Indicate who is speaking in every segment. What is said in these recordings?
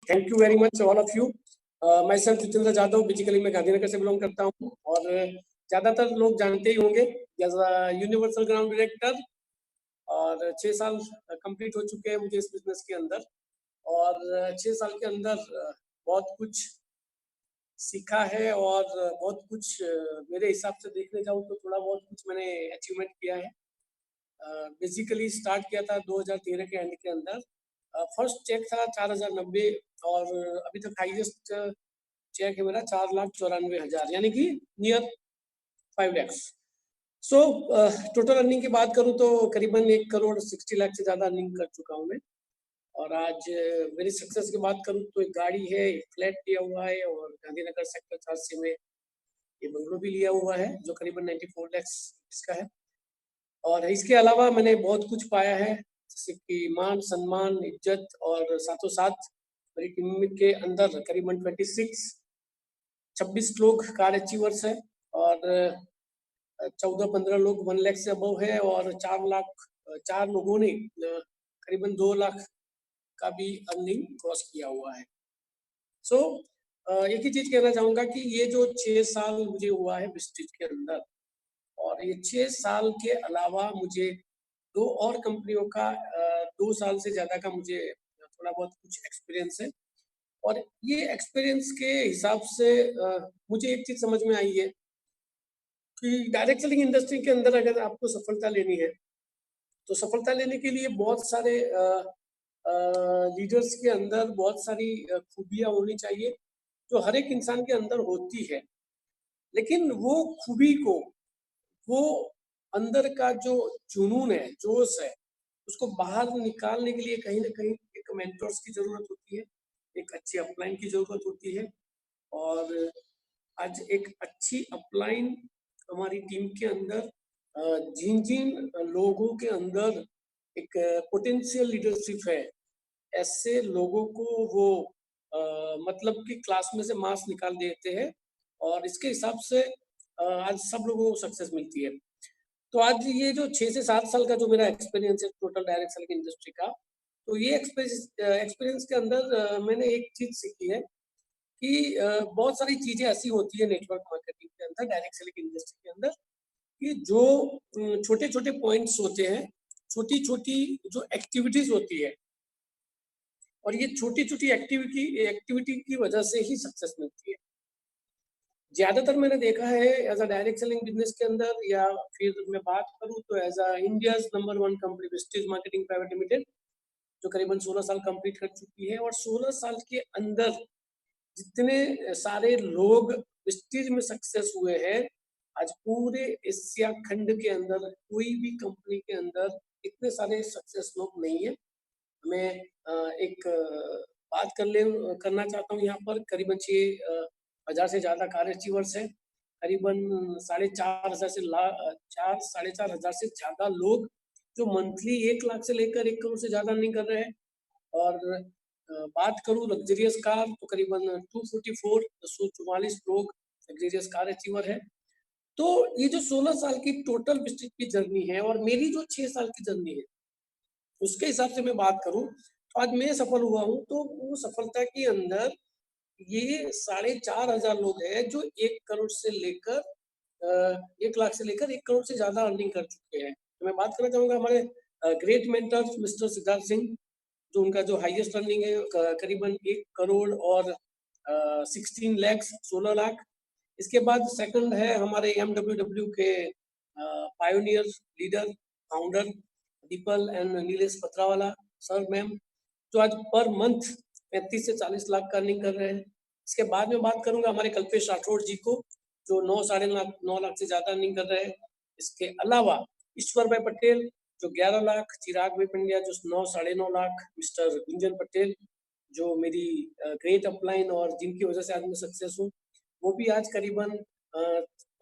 Speaker 1: Thank you very much all of you. मैं self Jitendra Jadav, basically मैं गांधीनगर से बिलोंग करता हूँ और ज़्यादातर लोग जानते ही होंगे as a universal ground director. और 6 साल कंप्लीट हो चुके हैं मुझे इस बिजनेस के अंदर। और 6 साल के अंदर बहुत कुछ सीखा है और बहुत कुछ मेरे हिसाब से देखने जाऊँ तो थोड़ा बहुत कुछ मैंने अचीवमेंट किया है। बेसिकली स्टार्ट किया था 2013 के एंड के अंदर। फर्स्ट चेक था 4090 और अभी तक हाईएस्ट चेक है मेरा 4,94,000 यानी कि near 5 lakh. So total earning की बात करूं तो करीबन 1 करोड़ 60 लाख से ज़्यादा अर्निंग कर चुका हूं मैं। और आज मेरी सक्सेस की बात करूं तो एक गाड़ी है, एक फ्लैट लिया हुआ है और गांधीनगर सेक्टर 4 में ये बंगलो भी लिया हुआ है जो करीबन 94 लाख इसका है। और इसके अलावा मैंने बहुत कुछ पाया है जैसे कि मान सम्मान, इज्जत और साथों साथ मेरी टीम के अंदर करीबन 26 लोग कार अचीवर्स है और 14-15 लोग 1 लाख से अबव है और 4 लोगों ने करीबन 2 लाख का भी अर्निंग क्रॉस किया हुआ है। सो एक ही चीज कहना चाहूंगा कि ये जो 6 साल मुझे हुआ है विस्टिज के अंदर और ये 6 साल के अलावा मुझे 2 और कंपनियों का 2 साल से ज़्यादा का मुझे थोड़ा बहुत कुछ एक्सपीरियंस है। और ये एक्सपीरियंस के हिसाब से मुझे एक चीज़ समझ में आई है कि डायरेक्ट सेलिंग इंडस्ट्री के अंदर अगर आपको सफलता लेनी है, तो सफलता लेने के लिए बहुत सारे लीडर्स के अंदर बहुत सारी खूबियाँ होनी चाहिए, जो हर एक इंसान के अंदर होती है। लेकिन वो खूबी को, वो अंदर का जो जुनून है, जोश है, उसको बाहर निकालने के लिए कहीं न कहीं एक मेंटर्स की ज़रूरत होती है, एक अच्छी अपलाइन की ज़रूरत होती है। और आज एक अच्छी अपलाइन हमारी टीम के अंदर जिन-जिन लोगों के अंदर एक पोटेंशियल लीडरशिप है, ऐसे लोगों को वो मतलब कि क्लास में से मास निकाल देते हैं और इसके हिसाब से आज सब लोगों को सक्सेस मिलती है। तो आज ये जो 6 से 7 साल का जो मेरा एक्सपीरियंस है टोटल डायरेक्ट सेलिंग इंडस्ट्री का, तो ये एक्सपीरियंस के अंदर मैंने एक चीज़ सीखी है कि बहुत सारी चीज़ें ऐसी होती है नेटवर्क मार्केटिंग के अंदर, डायरेक्ट सेलिंग इंडस्ट्री के अंदर कि जो छोटे-छोटे पॉइंट्स होते हैं, छोटी-छोटी जो एक्टिविटीज़ होती है और ये छोटी-छोटी एक्टिविटी की वजह से ही सक्सेस मिलती है। ज़्यादातर मैंने देखा है as a direct selling business के अंदर या फिर मैं बात करूँ तो as a India's number 1 company Vestige Marketing Private Limited, जो करीबन 16 साल कंप्लीट कर चुकी है और 16 साल के अंदर जितने सारे लोग विस्टीज में सक्सेस हुए हैं, आज पूरे एशिया खंड के अंदर कोई भी कंपनी के अंदर इतने सारे सक्सेस लोग नहीं है। मैं एक बात करना चाहता हूँ यहाँ पर करीबन 6,000 से ज़्यादा कार अचीवर्स हैं। करीबन 4,500 से 4,500 से ज़्यादा लोग जो मंथली 1 लाख से लेकर 1 करोड़ से ज़्यादा अर्निंग कर रहे हैं। और बात करूँ लग्ज़रियस कार तो करीबन 244 लोग लग्ज़रियस कार अचीवर है। तो ये जो 16 साल की टोटल विस्टिज की जर्नी है और मेरी जो 6 साल की जर्नी है, उसके हिसाब से मैं बात करूँ, तो आज मैं सफल हुआ हूँ, तो वो सफलता के अंदर ये 4,500 लोग हैं जो 1 करोड़ से लेकर 1 लाख से लेकर 1 करोड़ से ज़्यादा अर्निंग कर चुके हैं। तो मैं बात करना चाहूँगा हमारे great mentors mister Siddharth Singh, जो उनका जो हाईएस्ट अर्निंग है करीबन 1 करोड़ और 16 लाख 16 लाख। इसके बाद सेकंड है हमारे एमडब्ल्यूडब्ल्यू के pioneer leader, founder Deepal and Nilesh Patharawala sir ma'am, जो आज पर मंथ 35 से 40 लाख का अर्निंग कर रहे हैं। इसके बाद में बात करूंगा हमारे कल्पेश राठौड़ जी को, जो 9 लाख से ज्यादा अर्निंग कर रहे हैं। इसके अलावा ईश्वर भाई पटेल जो 11 लाख, चिराग भाई पंड्या जो 9-9.5 लाख, मिस्टर गुंजन पटेल जो मेरी ग्रेट अपलाइन और जिनकी वजह से आज मैं सक्सेस हूँ, वो भी आज करीबन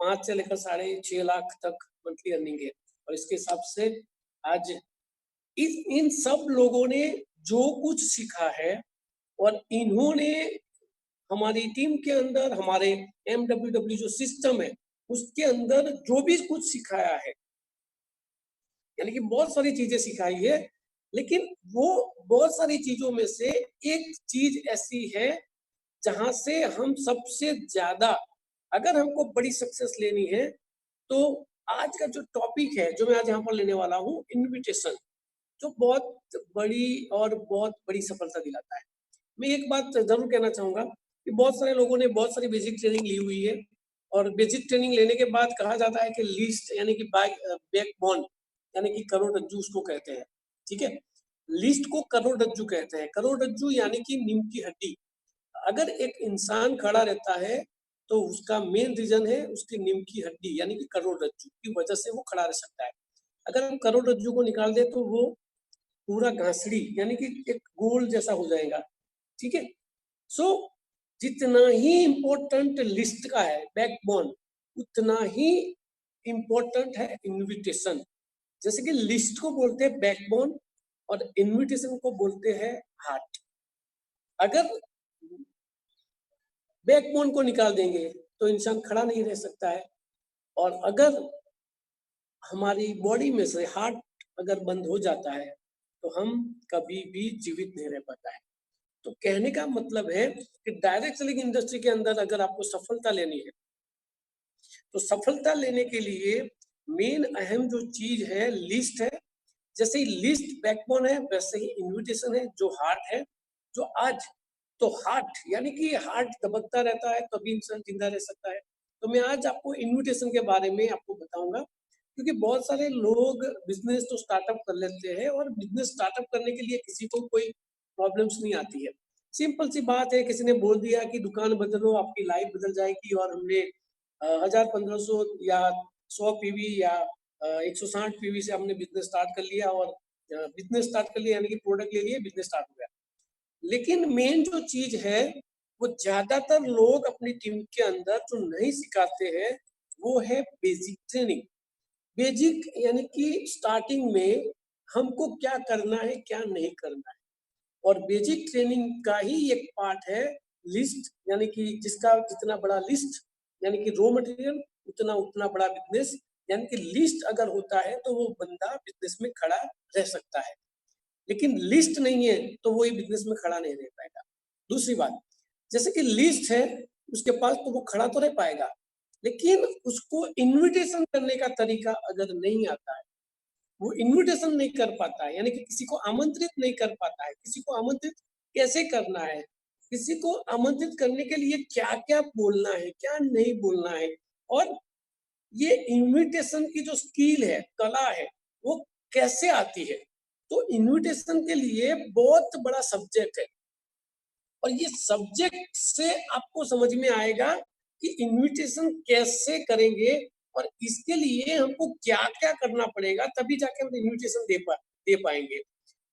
Speaker 1: 5 से लेकर 6.5 लाख तक मंथली अर्निंग है। और इसके हिसाब से आज इन सब लोगों ने जो कुछ सीखा है और इन्होंने हमारी टीम के अंदर हमारे एमडब्ल्यूडब्ल्यू जो सिस्टम है उसके अंदर जो भी कुछ सिखाया है, यानी कि बहुत सारी चीजें सिखाई है, लेकिन वो बहुत सारी चीजों में से एक चीज ऐसी है जहां से हम सबसे ज्यादा, अगर हमको बड़ी सक्सेस लेनी है, तो आज का जो टॉपिक है जो मैं आज यहाँ पर लेने वाला हूँ, इनविटेशन, जो बहुत बड़ी और बहुत बड़ी सफलता दिलाता है। मैं एक बात जरूर कहना चाहूंगा कि बहुत सारे लोगों ने बहुत सारी बेसिक ट्रेनिंग ली हुई है, और बेसिक ट्रेनिंग लेने के बाद कहा जाता है कि लीस्ट यानी कि बैकबोन यानी कि करोड़रज्जु उसको कहते हैं। ठीक है, लीस्ट को करोड़रज्जु कहते हैं। करोड़रज्जु यानी कि नीम की हड्डी। अगर एक इंसान खड़ा रहता है तो उसका मेन रीजन है उसकी नीम की हड्डी यानी कि करोड़रज्जु की वजह से वो खड़ा रह सकता है। अगर हम करोड़रज्जु को निकाल दे तो वो पूरा घासड़ी यानी कि एक गोल जैसा हो जाएगा। ठीक है, सो जितना ही इंपॉर्टेंट लिस्ट का है बैकबोन, उतना ही इंपॉर्टेंट है इनविटेशन। जैसे कि लिस्ट को बोलते हैं बैकबोन और इनविटेशन को बोलते हैं हार्ट। अगर बैकबोन को निकाल देंगे तो इंसान खड़ा नहीं रह सकता है, और अगर हमारी बॉडी में से हार्ट अगर बंद हो जाता है तो हम कभी भी जीवित नहीं रह पाता है। तो कहने का मतलब है कि डायरेक्ट सेलिंग इंडस्ट्री के अंदर अगर आपको सफलता लेनी है, तो सफलता लेने के लिए मेन अहम जो चीज है लिस्ट है। जैसे ही लिस्ट बैकबोन है, वैसे ही इन्विटेशन है जो हार्ट है। जो आज तो हार्ट यानी कि हार्ट दबकता रहता है तभी इंसान जिंदा रह सकता है। तो मैं आज आपको इन्विटेशन के बारे में आपको बताऊंगा, क्योंकि बहुत सारे लोग बिजनेस तो स्टार्टअप कर लेते हैं, और बिजनेस स्टार्टअप करने के लिए किसी को कोई प्रॉब्लम्स नहीं आती है। सिंपल सी बात है, किसी ने बोल दिया कि दुकान बदलो आपकी लाइफ बदल जाएगी, और हमने 1000-1500 या 100 पीवी या 160 पीवी से हमने बिजनेस स्टार्ट कर लिया, और बिजनेस स्टार्ट कर लिया यानी कि प्रोडक्ट ले लिए, बिजनेस स्टार्ट हो गया। लेकिन मेन जो चीज है वो ज्यादातर लोग अपनी टीम के अंदर जो नहीं सिखाते हैं वो है बेसिक ट्रेनिंग। बेसिक यानी कि स्टार्टिंग में हमको क्या करना है क्या नहीं करना है, और बेसिक ट्रेनिंग का ही एक पार्ट है लिस्ट, यानी कि जिसका जितना बड़ा लिस्ट यानी कि रॉ मटेरियल उतना उतना बड़ा बिजनेस। यानी कि लिस्ट अगर होता है तो वो बंदा बिजनेस में खड़ा रह सकता है, लेकिन लिस्ट नहीं है तो वो बिजनेस में खड़ा नहीं रह पाएगा। दूसरी बात, जैसे कि लिस्ट है उसके पास तो वो खड़ा तो रह पाएगा, लेकिन उसको इन्विटेशन करने का तरीका अगर नहीं आता है, वो इन्विटेशन नहीं कर पाता है, यानी कि किसी को आमंत्रित नहीं कर पाता है। किसी को आमंत्रित कैसे करना है, किसी को आमंत्रित करने के लिए क्या क्या बोलना है क्या नहीं बोलना है, और ये इन्विटेशन की जो स्किल है, कला है, वो कैसे आती है। तो इन्विटेशन के लिए बहुत बड़ा सब्जेक्ट है, और ये सब्जेक्ट से आपको समझ में आएगा कि इन्विटेशन कैसे करेंगे, और इसके लिए हमको क्या क्या करना पड़ेगा, तभी जाके हम इन्विटेशन दे पाएंगे।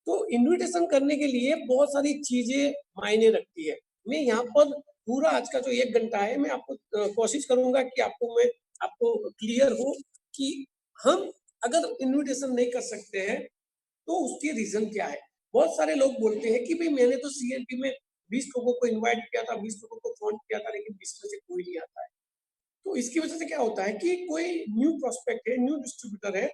Speaker 1: तो इन्विटेशन करने के लिए बहुत सारी चीजें मायने रखती है। मैं यहाँ पर पूरा आज का जो 1 घंटा है, मैं आपको कोशिश करूंगा कि आपको क्लियर हो कि हम अगर इन्विटेशन नहीं कर सकते हैं तो उसके रीजन क्या है। बहुत सारे लोग बोलते हैं कि भाई मैंने तो सीएलपी में 20 लोगों को इनवाइट किया था, 20 लोगों को फोन किया था, लेकिन 20 में से कोई नहीं आता है। तो इसकी वजह से क्या होता है कि कोई न्यू प्रोस्पेक्ट है, न्यू डिस्ट्रीब्यूटर है,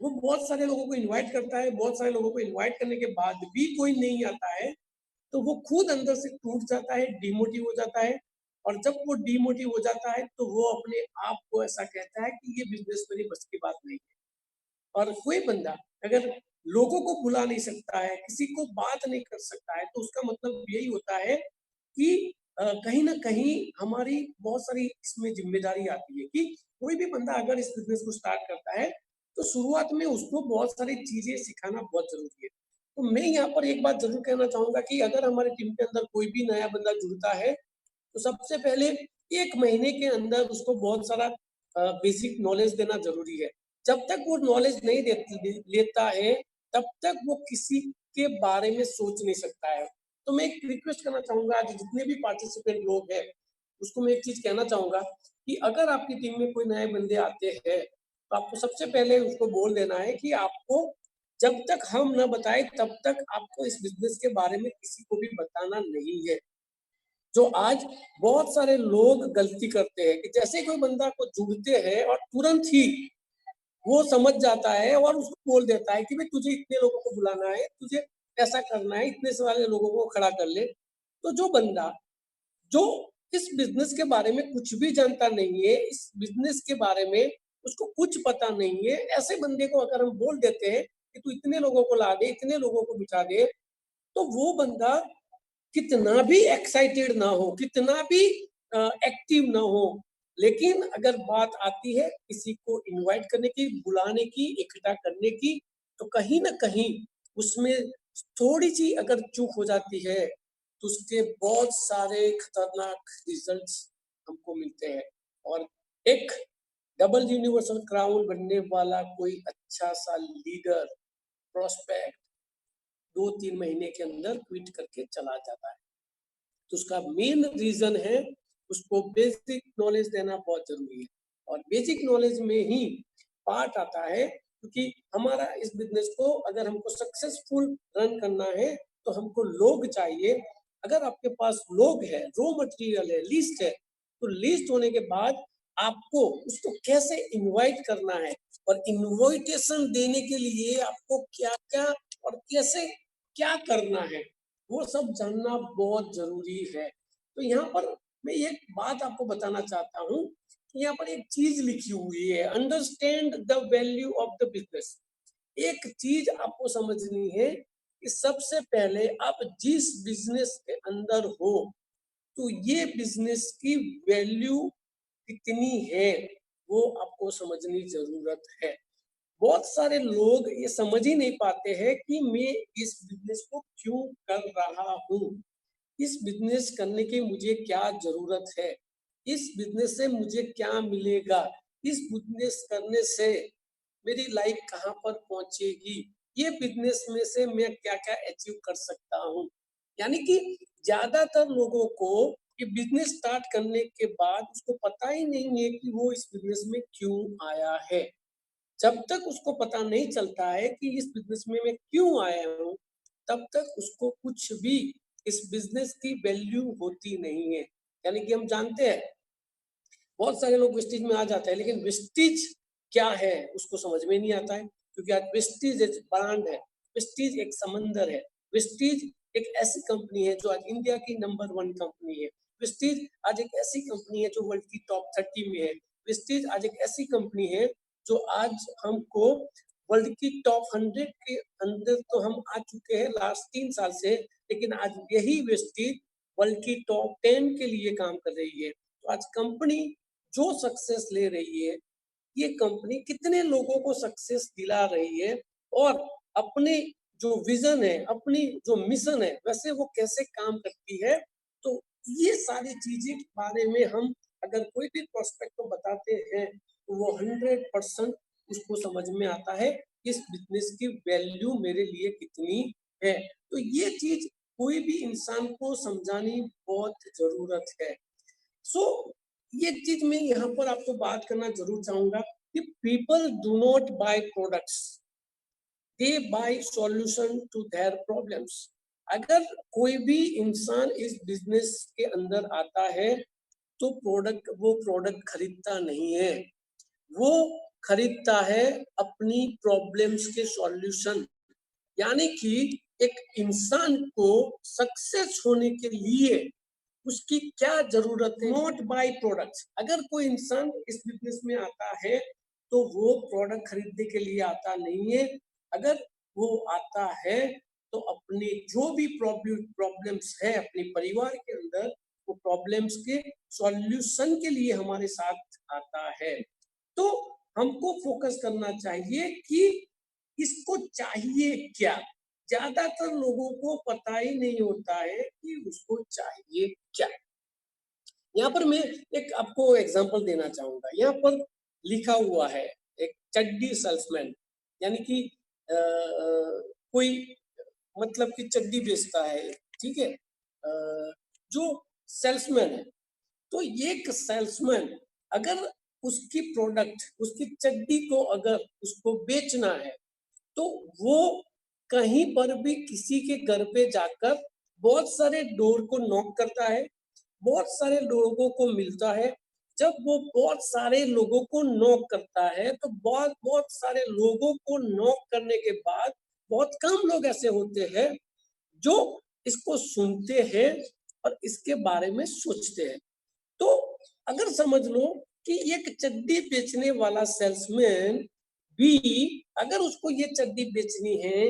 Speaker 1: वो बहुत सारे लोगों को इनवाइट करता है, बहुत सारे लोगों को इनवाइट करने के बाद भी कोई नहीं आता है, तो वो खुद अंदर से टूट जाता है, डिमोटिव हो जाता है। और जब वो डिमोटिव हो जाता है तो वो अपने आप को ऐसा कहता है कि ये बिजनेस मेरी बस की बात नहीं है। और कोई बंदा अगर लोगों को बुला नहीं सकता है, किसी को बात नहीं कर सकता है, तो उसका मतलब यही होता है कि कहीं ना कहीं हमारी बहुत सारी इसमें जिम्मेदारी आती है कि कोई भी बंदा अगर इस बिजनेस को स्टार्ट करता है तो शुरुआत में उसको बहुत सारी चीजें सिखाना बहुत जरूरी है। तो मैं यहाँ पर एक बात जरूर कहना चाहूंगा कि अगर हमारी टीम के अंदर कोई भी नया बंदा जुड़ता है, तो सबसे पहले 1 महीने के अंदर उसको बहुत सारा बेसिक नॉलेज देना जरूरी है। जब तक वो नॉलेज नहीं लेता है, तब तक वो किसी के बारे में सोच नहीं सकता है। तो मैं एक रिक्वेस्ट करना चाहूंगा, आज जितने भी पार्टिसिपेंट लोग हैं उसको मैं एक चीज कहना चाहूंगा कि अगर आपकी टीम में कोई नए बंदे आते हैं तो आपको सबसे पहले उसको बोल देना है कि आपको जब तक हम न बताए तब तक आपको इस बिजनेस के बारे में किसी को भी बताना नहीं है। जो आज बहुत सारे लोग गलती करते हैं कि जैसे कोई बंदा को जुड़ते हैं और तुरंत ही वो समझ जाता है और उसको बोल देता है कि भाई तुझे इतने लोगों को बुलाना है, तुझे ऐसा करना है, इतने सारे लोगों को खड़ा कर ले। तो जो बंदा जो इस बिजनेस के बारे में कुछ भी जानता नहीं है, इस बिजनेस के बारे में उसको कुछ पता नहीं है, ऐसे बंदे को अगर हम बोल देते हैं कि तू इतने लोगों को ला दे, इतने लोगों को बिठा दे, तो वो बंदा कितना भी एक्साइटेड ना हो, कितना भी एक्टिव ना हो, लेकिन अगर बात आती है किसी को इनवाइट करने की, बुलाने की, इकट्ठा करने की, तो कहीं ना कहीं उसमें थोड़ी सी अगर चूक हो जाती है तो उसके बहुत सारे खतरनाक रिजल्ट्स हमको मिलते हैं। और एक डबल यूनिवर्सल क्राउन बनने वाला कोई अच्छा सा लीडर, प्रोस्पेक्ट 2-3 महीने के अंदर क्विट करके चला जाता है। तो उसका मेन रीजन है उसको बेसिक नॉलेज देना बहुत जरूरी है। और बेसिक नॉलेज में ही पार्ट आता है, क्योंकि हमारा इस बिजनेस को अगर हमको सक्सेसफुल रन करना है तो हमको लोग चाहिए। अगर आपके पास लोग है, रॉ मटेरियल है, लिस्ट है, तो लिस्ट होने के बाद आपको उसको कैसे इनवाइट करना है और इनविटेशन देने के लिए आपको क्या क्या और कैसे क्या करना है, वो सब जानना बहुत जरूरी है। तो यहाँ पर मैं एक बात आपको बताना चाहता हूँ कि यहाँ पर एक चीज लिखी हुई है, understand the value of the business. एक चीज आपको समझनी है कि सबसे पहले आप जिस बिजनेस के अंदर हो, तो ये बिजनेस की वैल्यू कितनी है, वो आपको समझनी जरूरत है। बहुत सारे लोग ये समझ ही नहीं पाते हैं कि मैं इस बिजनेस को क्यों कर रहा हूँ, इस बिजनेस करने की मुझे क्या जरूरत है, इस बिजनेस से मुझे क्या मिलेगा, इस बिजनेस करने से मेरी लाइफ कहाँ पर पहुंचेगी, ये बिजनेस में से मैं क्या क्या अचीव कर सकता हूँ। यानी कि ज्यादातर लोगों को ये बिजनेस स्टार्ट करने के बाद उसको पता ही नहीं है कि वो इस बिजनेस में क्यों आया है। जब तक उसको पता नहीं चलता है कि इस बिजनेस में मैं क्यों आया हूँ, तब तक उसको कुछ भी इस बिजनेस की वैल्यू होती नहीं है। यानी कि हम जानते हैं बहुत सारे लोग वेस्टीज में आ जाते हैं, लेकिन वेस्टीज क्या है उसको समझ में नहीं आता है, क्योंकि आज वेस्टीज एक ब्रांड है, वेस्टीज एक समंदर है, वेस्टीज एक ऐसी कंपनी है जो आज इंडिया की नंबर 1 कंपनी है, वेस्टीज आज एक ऐसी कंपनी है जो वर्ल्ड की टॉप 30 में है, वेस्टीज आज एक ऐसी कंपनी है जो आज हमको वर्ल्ड की टॉप 100 के अंदर तो हम आ चुके हैं लास्ट 3 साल से, लेकिन आज यही वेस्टीज वर्ल्ड की टॉप 10 के लिए काम कर रही है। तो आज कंपनी जो सक्सेस ले रही है, ये कंपनी कितने लोगों को सक्सेस दिला रही है और अपने जो विजन है, अपनी जो मिशन है, वैसे वो कैसे काम करती है। तो ये सारी चीजें के बारे में हम अगर कोई भी प्रोस्पेक्ट को बताते हैं तो वो 100% उसको समझ में आता है इस बिजनेस की वैल्यू मेरे लिए कितनी है। तो ये चीज कोई भी इंसान को समझानी बहुत जरूरत है। सो ये चीज मैं यहाँ पर आपको बात करना जरूर चाहूंगा कि people do not buy products, they buy solution to their problems. अगर कोई भी इंसान इस बिजनेस के अंदर आता है तो वो प्रोडक्ट खरीदता नहीं है, वो खरीदता है अपनी प्रॉब्लम्स के सॉल्यूशन। यानी कि एक इंसान को सक्सेस होने के लिए उसकी क्या जरूरत है, नॉट बाय प्रोडक्ट्स। अगर कोई इंसान इस बिजनेस में आता है तो वो प्रोडक्ट खरीदने के लिए आता नहीं है, अगर वो आता है तो अपने जो भी प्रॉब्लम्स है अपने परिवार के अंदर, वो प्रॉब्लम्स के सॉल्यूशन के लिए हमारे साथ आता है। तो हमको फोकस करना चाहिए कि इसको चाहिए क्या। ज्यादातर लोगों को पता ही नहीं होता है कि उसको चाहिए क्या। यहाँ पर मैं एक आपको एग्जांपल देना चाहूंगा, यहाँ पर लिखा हुआ है एक चड्डी सेल्समैन, यानी कि कोई मतलब कि चड्डी बेचता है, ठीक है, जो सेल्समैन है। तो ये एक सेल्समैन अगर उसकी प्रोडक्ट, उसकी चड्डी को अगर उसको बेचना है तो वो कहीं पर भी किसी के घर पे जाकर बहुत सारे डोर को नॉक करता है, बहुत सारे लोगों को मिलता है, जब वो बहुत सारे लोगों को नॉक करता है, तो बहुत बहुत सारे लोगों को नॉक करने के बाद बहुत कम लोग ऐसे होते हैं जो इसको सुनते हैं और इसके बारे में सोचते हैं। तो अगर समझ लो कि एक चड्डी बेचने वाला सेल्समैन भी अगर उसको ये चड्डी बेचनी है,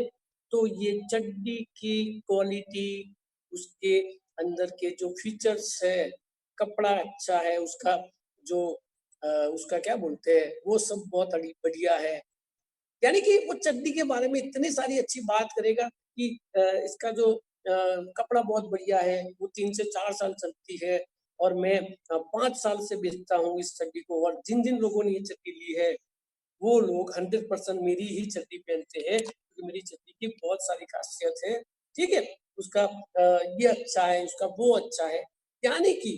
Speaker 1: तो ये चड्डी की क्वालिटी, उसके अंदर के जो फीचर्स है, कपड़ा अच्छा है, उसका जो उसका क्या बोलते हैं, वो सब बहुत बढ़िया है। यानी कि वो चड्डी के बारे में इतनी सारी अच्छी बात करेगा कि इसका जो कपड़ा बहुत बढ़िया है, वो 3 से 4 साल चलती है और मैं 5 साल से बेचता हूँ इस चड्डी को, और जिन-जिन लोगों ने ये चड्डी ली है, वो लोग 100% मेरी ही चड्डी पहनते हैं, क्योंकि मेरी चड्डी की बहुत सारी खासियत है, ठीक है? उसका ये अच्छा है, उसका वो अच्छा है। यानी कि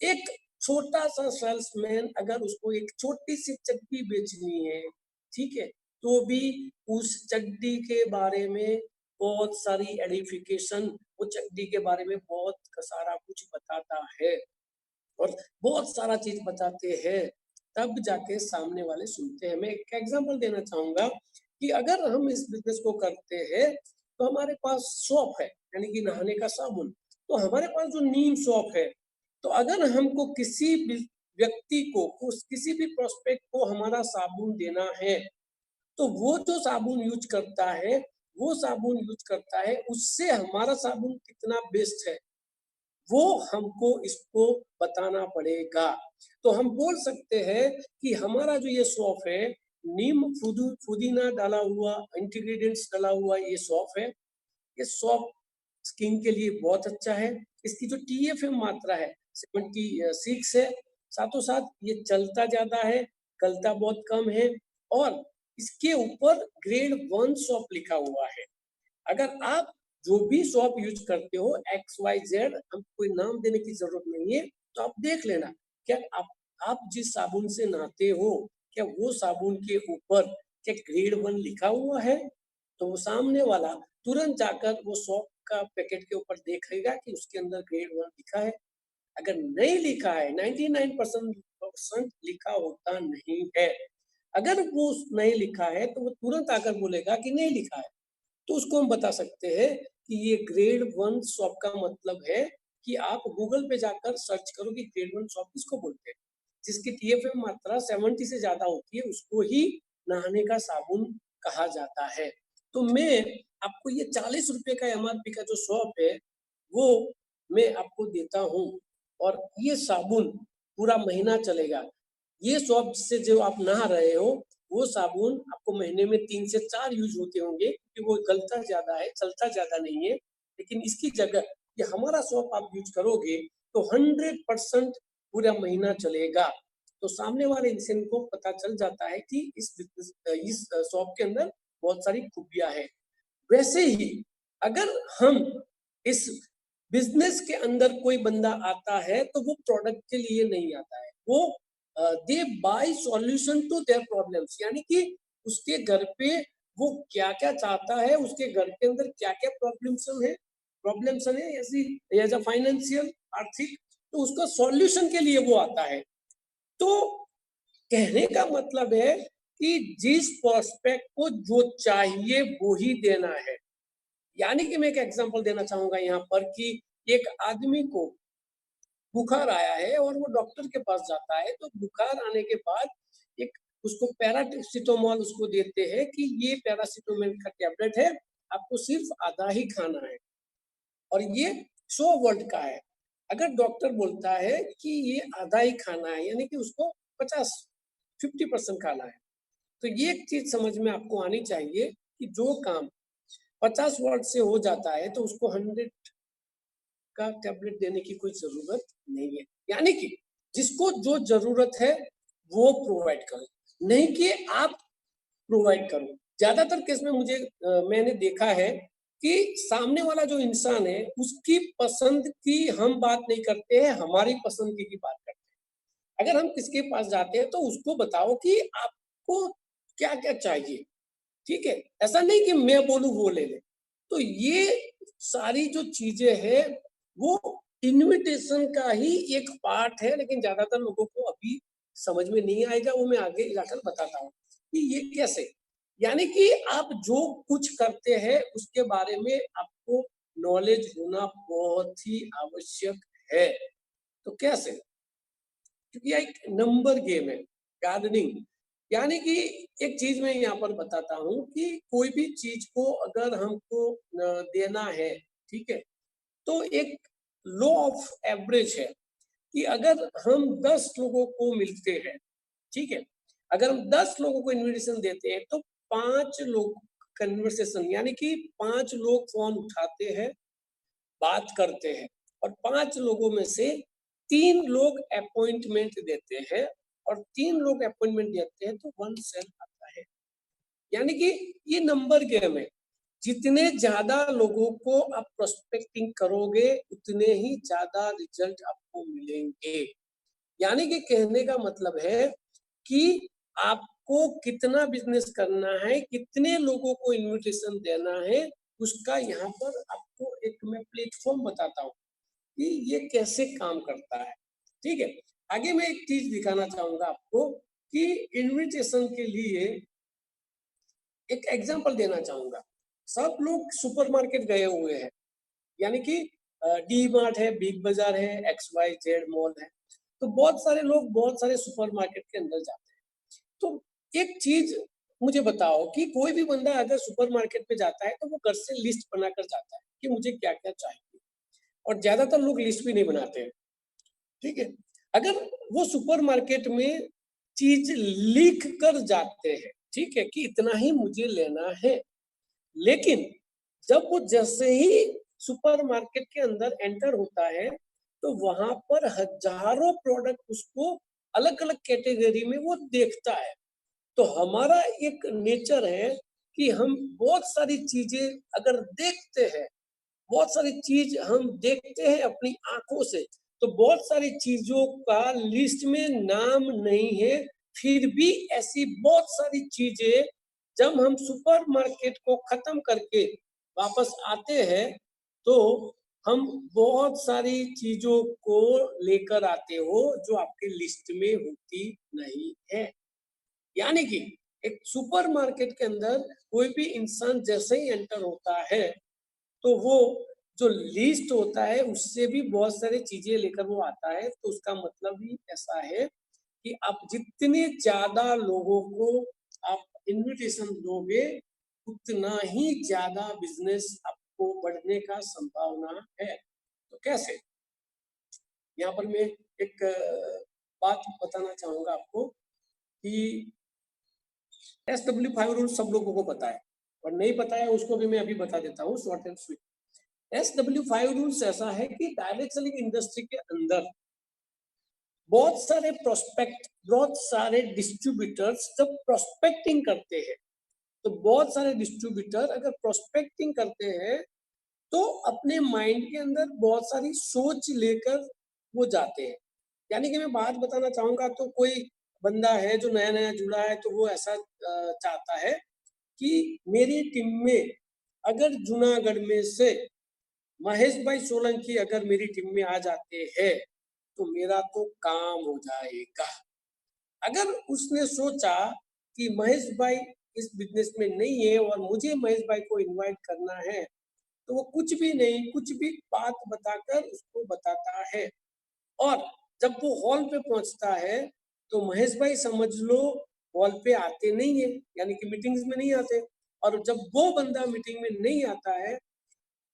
Speaker 1: एक छोटा-सा सेल्समैन अगर उसको एक छोटी-सी चड्डी बेचनी है, ठीक है? तो भी उस चड्डी के बारे में बहुत सारी एडिफिकेशन, वो चड्डी के बारे में बहुत सारा कुछ बताता है और बहुत सारा चीज़ बताते हैं, तब जाके सामने वाले सुनते हैं। मैं एक एग्ज़ाम्पल देना चाहूँगा कि अगर हम इस बिज़नेस को करते हैं, तो हमारे पास सोप है, यानी कि नहाने का साबुन। तो हमारे पास जो नीम सोप है, तो अगर हमको किसी भी व्यक्ति को, उस किसी भी प्रोस्पेक्ट को हमारा साबुन देना है, तो वो जो साबुन यूज़ करता है, वो साबुन यूज़ करता है, उससे हमारा साबुन कितना बेस्ट है, वो हमको इसको बताना पड़ेगा। तो हम बोल सकते हैं कि हमारा जो ये सौंफ है, नीम पुदीना डाला हुआ, इंग्रीडिएंट्स डाला हुआ ये सौंफ है। ये सौंफ स्किन के लिए बहुत अच्छा है। इसकी जो टीएफएम मात्रा है 76 है। साथों-साथ ये चलता ज़्यादा है, गलता बहुत कम है और इसके ऊपर ग्रेड 1 सौंफ लिखा हुआ है। अगर आप जो भी सोप यूज़ करते हो एक्स, वाई, ज़ेड, हम कोई नाम देने की ज़रूरत नहीं है, तो आप देख लेना, क्या आप जिस साबुन से नहाते हो, क्या वो साबुन के ऊपर क्या ग्रेड 1 लिखा हुआ है? तो वो सामने वाला तुरंत जाकर वो सोप का पैकेट के ऊपर देखेगा कि उसके अंदर ग्रेड 1 लिखा है। अगर नहीं लिखा है, 99% लिखा होता नहीं है। अगर वो नहीं लिखा है, तो वो तुरंत आकर बोलेगा कि नहीं लिखा है। तो उसको हम बता सकते हैं कि ये ग्रेड 1 शॉप का मतलब है कि आप गूगल पे जाकर सर्च करो कि ग्रेड 1 शॉप किसको बोलते हैं। जिसकी टीएफएम मात्रा 70 से ज़्यादा होती है, उसको ही नहाने का साबुन कहा जाता है। तो मैं आपको ये ₹40 का एमआरपी का जो शॉप है, वो मैं आपको देता हूँ और ये साबुन पूरा महीना चलेगा। ये शॉप से जो आप नहा रहे हो, वो साबुन आपको महीने में 3 से 4 यूज़ होते होंगे, क्योंकि वो गलता ज़्यादा है, चलता ज़्यादा नहीं है। लेकिन इसकी जगह ये हमारा सोप आप यूज़ करोगे, तो 100% पूरा महीना चलेगा। तो सामने वाले इंसान को पता चल जाता है कि इस सोप के अंदर बहुत सारी खूबियाँ हैं। वैसे ही अगर हम इस बिज़नेस के अंदर कोई बंदा आता है, तो वो प्रोडक्ट के लिए नहीं आता है। वो they buy solution to their problems, यानी कि उसके घर पे वो क्या-क्या चाहता है, उसके घर के अंदर क्या-क्या प्रॉब्लम्स है ऐसी एज़ अ फाइनेंशियल, आर्थिक, तो उसका सॉल्यूशन के लिए वो आता है। तो कहने का मतलब है कि जिस प्रोस्पेक्ट को जो चाहिए वो ही देना है। यानी कि मैं एक एग्ज़ाम्पल देना चाहूँगा यहाँ पर कि एक आदमी को बुखार आया है और वो डॉक्टर के पास जाता है, तो बुखार आने के बाद एक उसको पैरासिटामोल उसको देते हैं कि ये पैरासिटामोल का टैबलेट है, आपको सिर्फ़ आधा ही खाना है और ये 100 वर्ड का है। अगर डॉक्टर बोलता है कि ये आधा ही खाना है, यानी कि उसको 50% खाना है, तो ये एक चीज़ समझ में आपको आनी चाहिए कि जो काम 50 वर्ड से हो जाता है, तो उसको 100 का टैबलेट देने की कोई ज़रूरत नहीं है। यानी कि जिसको जो ज़रूरत है, वो प्रोवाइड करो, नहीं कि आप प्रोवाइड करो। ज़्यादातर केस में मैंने देखा है कि सामने वाला जो इंसान है, उसकी पसंद की हम बात नहीं करते हैं, हमारी पसंद की बात करते हैं। अगर हम किसके पास जाते हैं, तो उसको बताओ कि आपको क्या-क्या चाहिए। ठीक है? ऐसा नहीं कि मैं बोलूँ वो ले ले। तो ये सारी जो चीज़ें हैं, वो इन्विटेशन का ही एक पार्ट है, लेकिन ज्यादातर लोगों को अभी समझ में नहीं आएगा, वो मैं आगे जाकर बताता हूँ कि ये कैसे। यानी कि आप जो कुछ करते हैं उसके बारे में आपको नॉलेज होना बहुत ही आवश्यक है। तो कैसे? क्योंकि यह एक नंबर गेम है, गार्डनिंग। यानी कि एक चीज मैं यहाँ पर बताता हूँ कि कोई भी चीज को अगर हमको देना है, ठीक है, तो एक लॉ ऑफ एवरेज है कि अगर हम 10 लोगों को मिलते हैं, ठीक है, अगर हम 10 लोगों को इनविटेशन देते हैं तो 5 लोग कन्वर्सेशन, यानी कि 5 लोग फोन उठाते हैं, बात करते हैं, और 5 लोगों में से 3 लोग अपॉइंटमेंट देते हैं, और 3 लोग अपॉइंटमेंट देते हैं तो 1 सेल आता है। यानी कि ये नंबर गेम है। जितने ज्यादा लोगों को आप प्रोस्पेक्टिंग करोगे उतने ही ज्यादा रिजल्ट आपको मिलेंगे। यानी कि कहने का मतलब है कि आपको कितना बिजनेस करना है, कितने लोगों को इनविटेशन देना है, उसका यहाँ पर आपको एक मैं प्लेटफॉर्म बताता हूँ कि ये कैसे काम करता है। ठीक है, आगे मैं एक चीज दिखाना चाहूंगा आपको कि इनविटेशन के लिए एक एग्जांपल देना चाहूंगा। सब लोग सुपरमार्केट गए हुए हैं, यानी कि डी मार्ट है, बिग बाजार है, एक्स वाई जेड मॉल है, तो बहुत सारे लोग बहुत सारे सुपरमार्केट के अंदर जाते हैं। तो एक चीज मुझे बताओ कि कोई भी बंदा अगर सुपरमार्केट पे जाता है तो वो घर से लिस्ट बनाकर जाता है कि मुझे क्या क्या चाहिए, और ज्यादातर लोग लिस्ट भी नहीं बनाते हैं। ठीक है, अगर वो सुपरमार्केट में चीज लिख कर जाते हैं, ठीक है, कि इतना ही मुझे लेना है, लेकिन जब वो जैसे ही सुपरमार्केट के अंदर एंटर होता है तो वहां पर हजारों प्रोडक्ट उसको अलग अलग कैटेगरी में वो देखता है। तो हमारा एक नेचर है कि हम बहुत सारी चीजें अगर देखते हैं, बहुत सारी चीज हम देखते हैं अपनी आंखों से, तो बहुत सारी चीजों का लिस्ट में नाम नहीं है, फिर भी ऐसी बहुत सारी चीजें जब हम सुपरमार्केट को खत्म करके वापस आते हैं तो हम बहुत सारी चीजों को लेकर आते हो जो आपके लिस्ट में होती नहीं है। यानी कि एक सुपरमार्केट के अंदर कोई भी इंसान जैसे ही एंटर होता है तो वो जो लिस्ट होता है उससे भी बहुत सारी चीजें लेकर वो आता है। तो उसका मतलब ही ऐसा है कि आप जितने ज्यादा लोगों को आप इनविटेशन दोगे उतना ही ज्यादा बिजनेस आपको बढ़ने का संभावना है। तो कैसे? यहाँ पर मैं एक बात बताना चाहूंगा आपको कि SW5 रूल सब लोगों को पता है, और नहीं पता है उसको भी मैं अभी बता देता हूँ short and sweet. SW5 rules ऐसा है कि डायरेक्ट सेलिंग इंडस्ट्री के अंदर बहुत सारे प्रोस्पेक्ट, बहुत सारे डिस्ट्रीब्यूटर्स जब प्रोस्पेक्टिंग करते हैं, तो बहुत सारे डिस्ट्रीब्यूटर अगर प्रोस्पेक्टिंग करते हैं तो अपने माइंड के अंदर बहुत सारी सोच लेकर वो जाते हैं। यानी कि मैं बात बताना चाहूंगा, तो कोई बंदा है जो नया नया जुड़ा है तो वो ऐसा चाहता है कि मेरी टीम में अगर जूनागढ़ में से महेश भाई सोलंकी अगर मेरी टीम में आ जाते हैं तो मेरा तो काम हो जाएगा। अगर उसने सोचा कि महेश भाई इस बिजनेस में नहीं है और मुझे महेश भाई को इनवाइट करना है, तो वो कुछ भी नहीं, कुछ भी बात बताकर उसको बताता है। और जब वो हॉल पे पहुंचता है तो महेश भाई समझ लो हॉल पे आते नहीं है, यानी कि मीटिंग्स में नहीं आते। और जब वो बंदा मीटिंग में नहीं आता है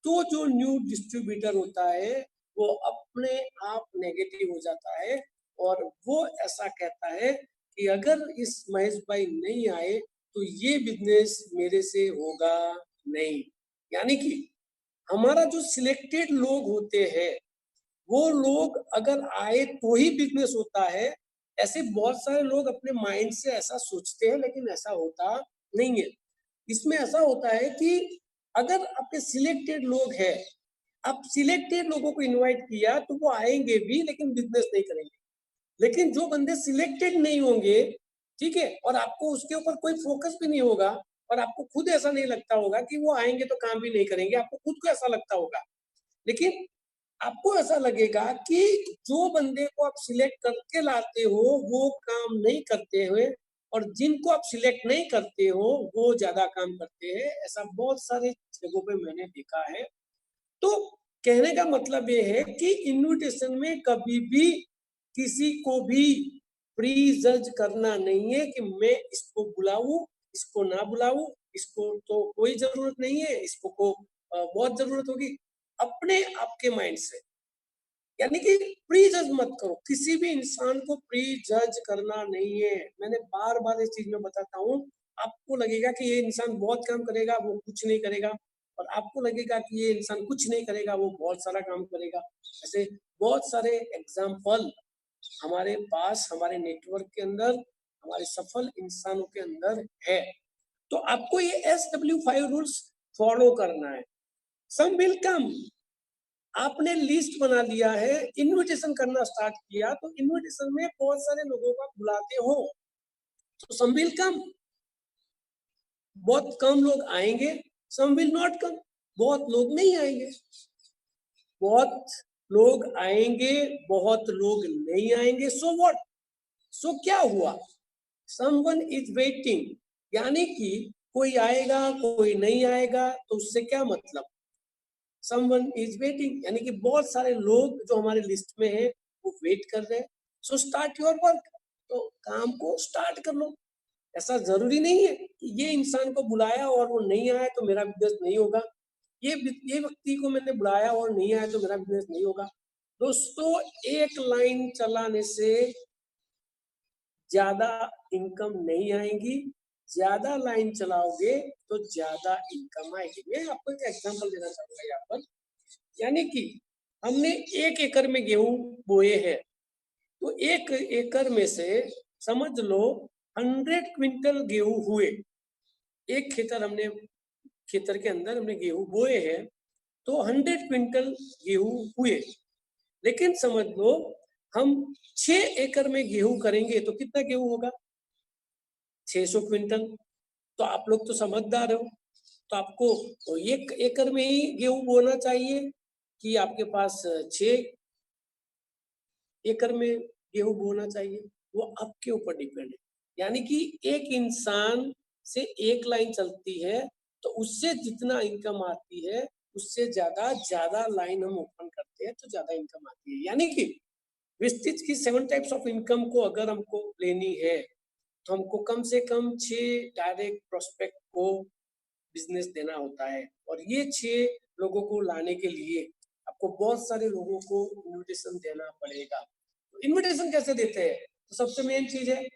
Speaker 1: तो जो न्यू डिस्ट्रीब्यूटर होता है वो अपने आप नेगेटिव हो जाता है, और वो ऐसा कहता है कि अगर इस महेश भाई नहीं आए तो ये बिजनेस मेरे से होगा नहीं। यानी कि हमारा जो सिलेक्टेड लोग होते हैं वो लोग अगर आए तो ही बिजनेस होता है। ऐसे बहुत सारे लोग अपने माइंड से ऐसा सोचते हैं लेकिन ऐसा होता नहीं है। इसमें ऐसा होता है कि अगर आपके सिलेक्टेड लोग हैं, आप सिलेक्टेड लोगों को इनवाइट किया तो वो आएंगे भी लेकिन बिजनेस नहीं करेंगे। लेकिन जो बंदे सिलेक्टेड नहीं होंगे, ठीक है, और आपको उसके ऊपर कोई फोकस भी नहीं होगा, और आपको खुद ऐसा नहीं लगता होगा कि वो आएंगे तो काम भी नहीं करेंगे, आपको खुद को ऐसा लगता होगा, लेकिन आपको ऐसा लगेगा कि जो बंदे को आप सिलेक्ट करके लाते हो वो काम नहीं करते हुए, और जिनको आप सिलेक्ट नहीं करते हो वो ज्यादा काम करते हैं। ऐसा बहुत सारे जगहों पे मैंने देखा है। तो कहने का मतलब ये है कि इनविटेशन में कभी भी किसी को भी प्री जज करना नहीं है कि मैं इसको बुलाऊं, इसको ना बुलाऊं, इसको तो कोई जरूरत नहीं है, इसको को बहुत जरूरत होगी। अपने आपके माइंड से, यानी कि प्री जज मत करो, किसी भी इंसान को प्री जज करना नहीं है। मैंने बार बार इस चीज में बताता हूँ। आपको लगेगा कि ये इंसान बहुत काम करेगा, वो कुछ नहीं करेगा, और आपको लगेगा कि ये इंसान कुछ नहीं करेगा, वो बहुत सारा काम करेगा। ऐसे बहुत सारे एग्जाम्पल हमारे पास, हमारे नेटवर्क के अंदर, हमारे सफल इंसानों के अंदर है। तो आपको ये SW5 रूल्स फॉलो करना है। सम विल कम। आपने लिस्ट बना लिया है, इनविटेशन करना स्टार्ट किया, तो इनविटेशन में बहुत सारे लोगों को बुलाते हो, तो सम विल कम। बहुत कम लोग आएंगे, सम विल नॉट कम। बहुत लोग नहीं आएंगे, बहुत लोग आएंगे, बहुत लोग नहीं आएंगे। So what? सो क्या हुआ? समवन इज वेटिंग, यानी कि कोई आएगा कोई नहीं आएगा तो उससे क्या मतलब? समवन इज वेटिंग, यानी कि बहुत सारे लोग जो हमारे लिस्ट में है वो वेट कर रहे हैं। So start your work. तो काम को स्टार्ट कर लो। ऐसा जरूरी नहीं है कि ये इंसान को बुलाया और वो नहीं आया तो मेरा बिजनेस नहीं होगा, ये व्यक्ति को मैंने बुलाया और नहीं आया तो मेरा बिजनेस नहीं होगा। दोस्तों, एक लाइन चलाने से ज्यादा इनकम नहीं आएगी। ज्यादा लाइन चलाओगे तो ज्यादा इनकम आएगी। मैं आपको एक एग्जांपल देना चाहूंगा यहाँ पर। यानी कि हमने 1 एकड़ में गेहूं बोए हैं, तो 1 एकड़ में से समझ लो 100 क्विंटल गेहूं हुए। एक खेतर के अंदर हमने गेहूं बोए हैं, तो 100 क्विंटल गेहूं हुए। लेकिन समझ लो हम 6 एकड़ में गेहूं करेंगे तो कितना गेहूं होगा? 600 क्विंटल। तो आप लोग तो समझदार हो, तो आपको 1 एकड़ में ही गेहूं बोना चाहिए कि आपके पास 6 एकड़ में गेहूं बोना चाहिए? वो आपके ऊपर डिपेंड है। यानी कि एक इंसान से एक लाइन चलती है, तो उससे जितना इनकम आती है उससे ज्यादा लाइन हम ओपन करते हैं तो ज्यादा इनकम आती है। यानी कि विस्टिज की 7 टाइप्स ऑफ इनकम को अगर हमको लेनी है तो हमको कम से कम 6 डायरेक्ट प्रोस्पेक्ट को बिजनेस देना होता है, और ये 6 लोगों को लाने के लिए आपको बहुत सारे लोगों को इनविटेशन देना पड़ेगा। तो इनविटेशन कैसे देते हैं? तो सबसे मेन चीज है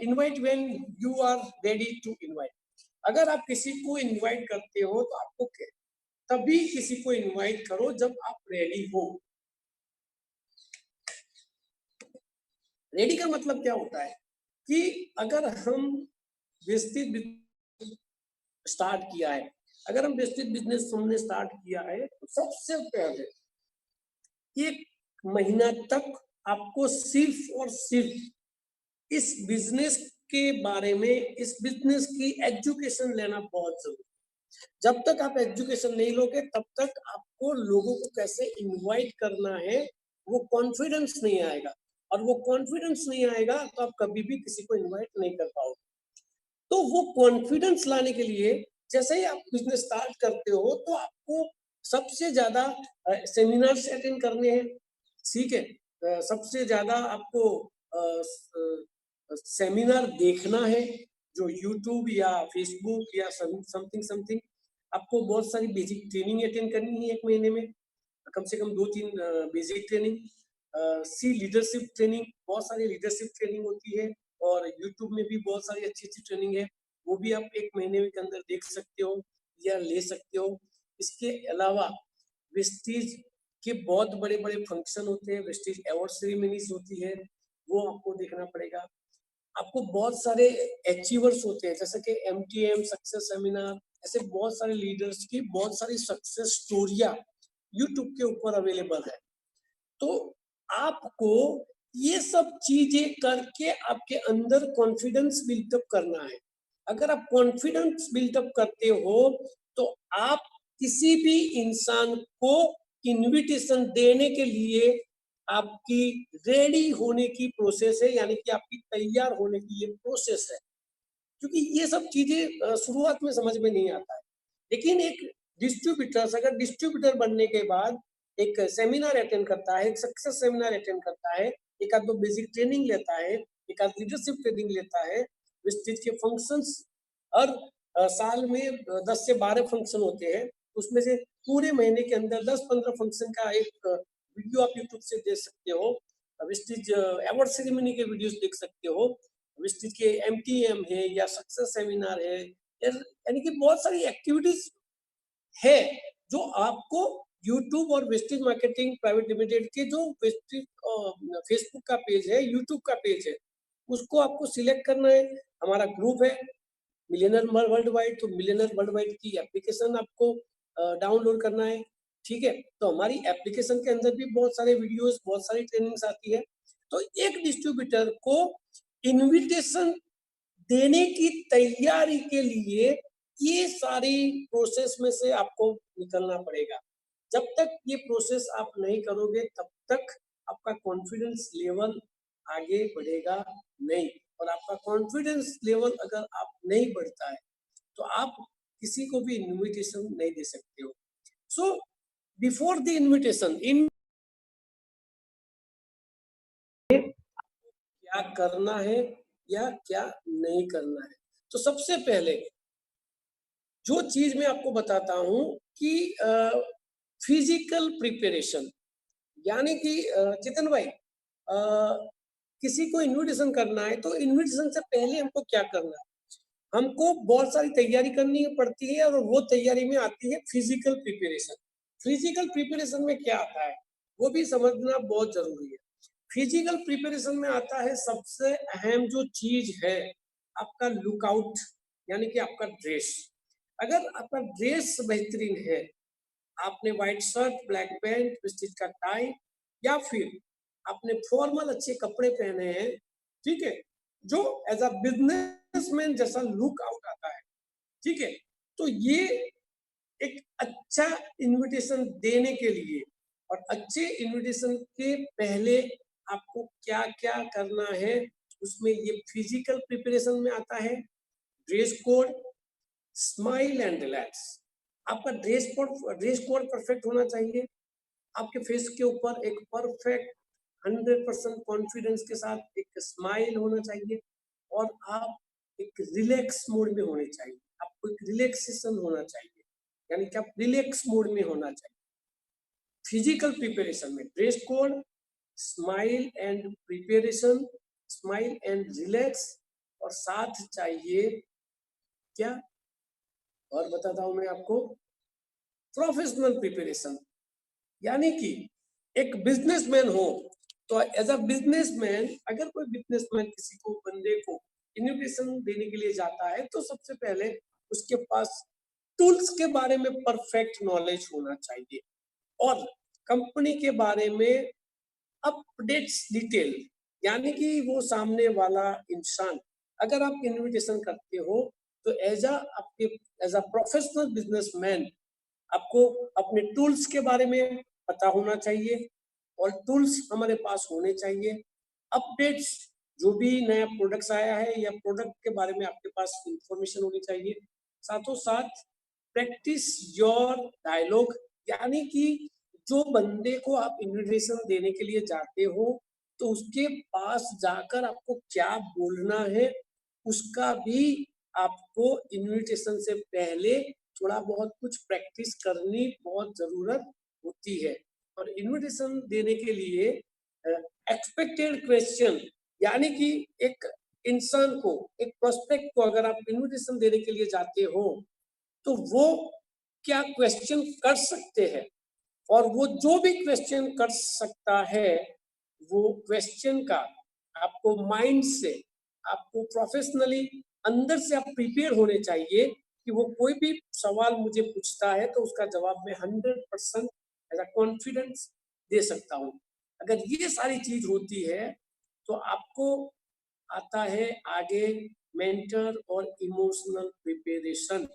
Speaker 1: invite when you are ready to invite. अगर आप किसी को इनवाइट करते हो तो आपको तभी किसी को इनवाइट करो जब आप रेडी हो। रेडी का मतलब क्या होता है कि अगर हम विस्तृत स्टार्ट किया है, अगर हम विस्तृत बिजनेस हमने स्टार्ट किया है, तो सबसे पहले 1 महीना तक आपको सिर्फ और सिर्फ इस बिजनेस के बारे में, इस बिजनेस की एजुकेशन लेना बहुत जरूरी है। जब तक आप एजुकेशन नहीं लोगे तब तक आपको लोगों को कैसे इनवाइट करना है वो कॉन्फिडेंस नहीं आएगा, और वो कॉन्फिडेंस नहीं आएगा तो आप कभी भी किसी को इनवाइट नहीं कर पाओगे। तो वो कॉन्फिडेंस लाने के लिए जैसे ही आप बिजनेस स्टार्ट करते हो तो आपको सबसे ज्यादा सेमिनार्स अटेंड करने हैं। ठीक है, सबसे ज्यादा आपको सेमिनार देखना है, जो यूट्यूब या फेसबुक या समथिंग समथिंग। आपको बहुत सारी बेसिक ट्रेनिंग अटेंड करनी है 1 महीने में, कम से कम 2-3 बेसिक ट्रेनिंग। सी लीडरशिप ट्रेनिंग, बहुत सारी लीडरशिप ट्रेनिंग होती है, और यूट्यूब में भी बहुत सारी अच्छी अच्छी ट्रेनिंग है, वो भी आप 1 महीने के अंदर देख सकते हो या ले सकते हो। इसके अलावा वेस्टीज के बहुत बड़े बड़े फंक्शन होते हैं, वेस्टीज अवार्ड सेरेमनीज होती है, वो आपको देखना पड़ेगा। आपको बहुत सारे अचीवर्स होते हैं जैसे कि MTM सक्सेस सेमिनार, ऐसे बहुत सारे लीडर्स की बहुत सारी सक्सेस स्टोरिया यूट्यूब के ऊपर अवेलेबल है। तो आपको ये सब चीजें करके आपके अंदर कॉन्फिडेंस बिल्टअप करना है। अगर आप कॉन्फिडेंस बिल्टअप करते हो तो आप किसी भी इंसान को इनविटेशन देने के लिए आपकी रेडी होने की प्रोसेस है, यानी कि आपकी तैयार होने की ये प्रोसेस है। क्योंकि ये सब चीजें शुरुआत में समझ में नहीं आता है, लेकिन एक डिस्ट्रीब्यूटर अगर डिस्ट्रीब्यूटर बनने के बाद एक सेमिनार अटेंड करता है, एक सक्सेस सेमिनार अटेंड करता है, एक आध दो बेसिक ट्रेनिंग लेता है, एक आध लीडरशिप ट्रेनिंग लेता है, विस्टिज के फंक्शंस हर साल में 10 से 12 फंक्शन होते हैं, उसमें से पूरे महीने के अंदर 10-15 फंक्शन का एक वीडियो आप यूट्यूब से देख सकते हो। विस्टिज अवार्ड सेरेमनी के वीडियोस देख सकते हो, विस्टिज के एमटीएम है या सक्सेस सेमिनार है, यानी कि बहुत सारी एक्टिविटीज है जो आपको यूट्यूब और वेस्टिज मार्केटिंग प्राइवेट लिमिटेड के जो वेस्टिज फेसबुक का पेज है, यूट्यूब का पेज है, उसको आपको सिलेक्ट करना है। हमारा ग्रुप है मिलियनर वर्ल्ड वाइड, तो मिलियनर वर्ल्ड वाइड की एप्लीकेशन आपको डाउनलोड करना है। ठीक है, तो हमारी एप्लीकेशन के अंदर भी बहुत सारे वीडियोस, बहुत सारी ट्रेनिंग्स आती है। तो एक डिस्ट्रीब्यूटर को इनविटेशन देने की तैयारी के लिए ये सारी प्रोसेस में से आपको निकलना पड़ेगा। जब तक ये प्रोसेस आप नहीं करोगे तब तक आपका कॉन्फिडेंस लेवल आगे बढ़ेगा नहीं, और आपका कॉन्फिडेंस लेवल अगर आप नहीं बढ़ता है तो आप किसी को भी इनविटेशन नहीं दे सकते हो। सो बिफोर द इनविटेशन इन क्या करना है या क्या नहीं करना है, तो सबसे पहले जो चीज मैं आपको बताता हूं कि फिजिकल प्रिपरेशन, यानी कि चितन भाई किसी को इनविटेशन करना है तो इनविटेशन से पहले हमको क्या करना है, हमको बहुत सारी तैयारी करनी पड़ती है, और वो तैयारी में आती है फिजिकल प्रिपरेशन। फिजिकल प्रिपरेशन में क्या आता है वो भी समझना बहुत जरूरी है। फिजिकल प्रिपरेशन में आता है सबसे अहम जो चीज है आपका लुकआउट, यानी कि आपका ड्रेस। अगर आपका ड्रेस बेहतरीन है, आपने white shirt, black pant, stitch का टाई, या फिर आपने फॉर्मल अच्छे कपड़े पहने हैं, ठीक है, जो एज अ बिजनेसमैन जैसा लुक आउट आता है, ठीक है, तो ये एक अच्छा इनविटेशन देने के लिए, और अच्छे इनविटेशन के पहले आपको क्या क्या करना है उसमें ये फिजिकल प्रिपरेशन में आता है। Dress code, smile and relax. आपका ड्रेस कोड परफेक्ट होना चाहिए, आपके फेस के ऊपर एक परफेक्ट 100% कॉन्फिडेंस के साथ एक स्माइल होना चाहिए, और आप एक रिलैक्स मोड में होने चाहिए, आपको एक रिलैक्सेशन होना चाहिए, यानी कि आप रिलैक्स मोड में होना चाहिए। फिजिकल प्रिपरेशन में dress code, smile and preparation, smile and relax, और साथ चाहिए क्या, और बताता हूं मैं आपको, प्रोफेशनल प्रिपरेशन। यानी कि एक बिजनेसमैन हो तो एज अ बिजनेसमैन अगर कोई बिजनेसमैन किसी को बंदे को इनोवेशन देने के लिए जाता है तो सबसे पहले उसके पास टूल्स के बारे में परफेक्ट नॉलेज होना चाहिए, और कंपनी के बारे में अपडेट्स डिटेल, यानी कि वो सामने वाला इंसान, अगर आप इन्विटेशन करते हो तो एज अ प्रोफेशनल बिजनेसमैन आपको अपने टूल्स के बारे में पता होना चाहिए, और टूल्स हमारे पास होने चाहिए। अपडेट्स, जो भी नया प्रोडक्ट्स आया है या प्रोडक्ट के बारे में आपके पास इंफॉर्मेशन होनी चाहिए। साथों साथ प्रैक्टिस योर डायलॉग, यानी कि जो बंदे को आप इन्विटेशन देने के लिए जाते हो तो उसके पास जाकर आपको क्या बोलना है उसका भी आपको इन्विटेशन से पहले थोड़ा बहुत कुछ प्रैक्टिस करनी बहुत जरूरत होती है। और इन्विटेशन देने के लिए एक्सपेक्टेड क्वेश्चन, यानी कि एक इंसान को, एक प्रोस्पेक्ट को अगर आप इन्विटेशन देने के लिए जाते हो तो वो क्या क्वेश्चन कर सकते हैं, और वो जो भी क्वेश्चन कर सकता है वो क्वेश्चन का आपको माइंड से, आपको प्रोफेशनली अंदर से आप प्रिपेयर होने चाहिए कि वो कोई भी सवाल मुझे पूछता है तो उसका जवाब मैं 100% एज अ कॉन्फिडेंस दे सकता हूँ। अगर ये सारी चीज होती है तो आपको आता है आगे मेंटर और इमोशनल प्रिपरेशन।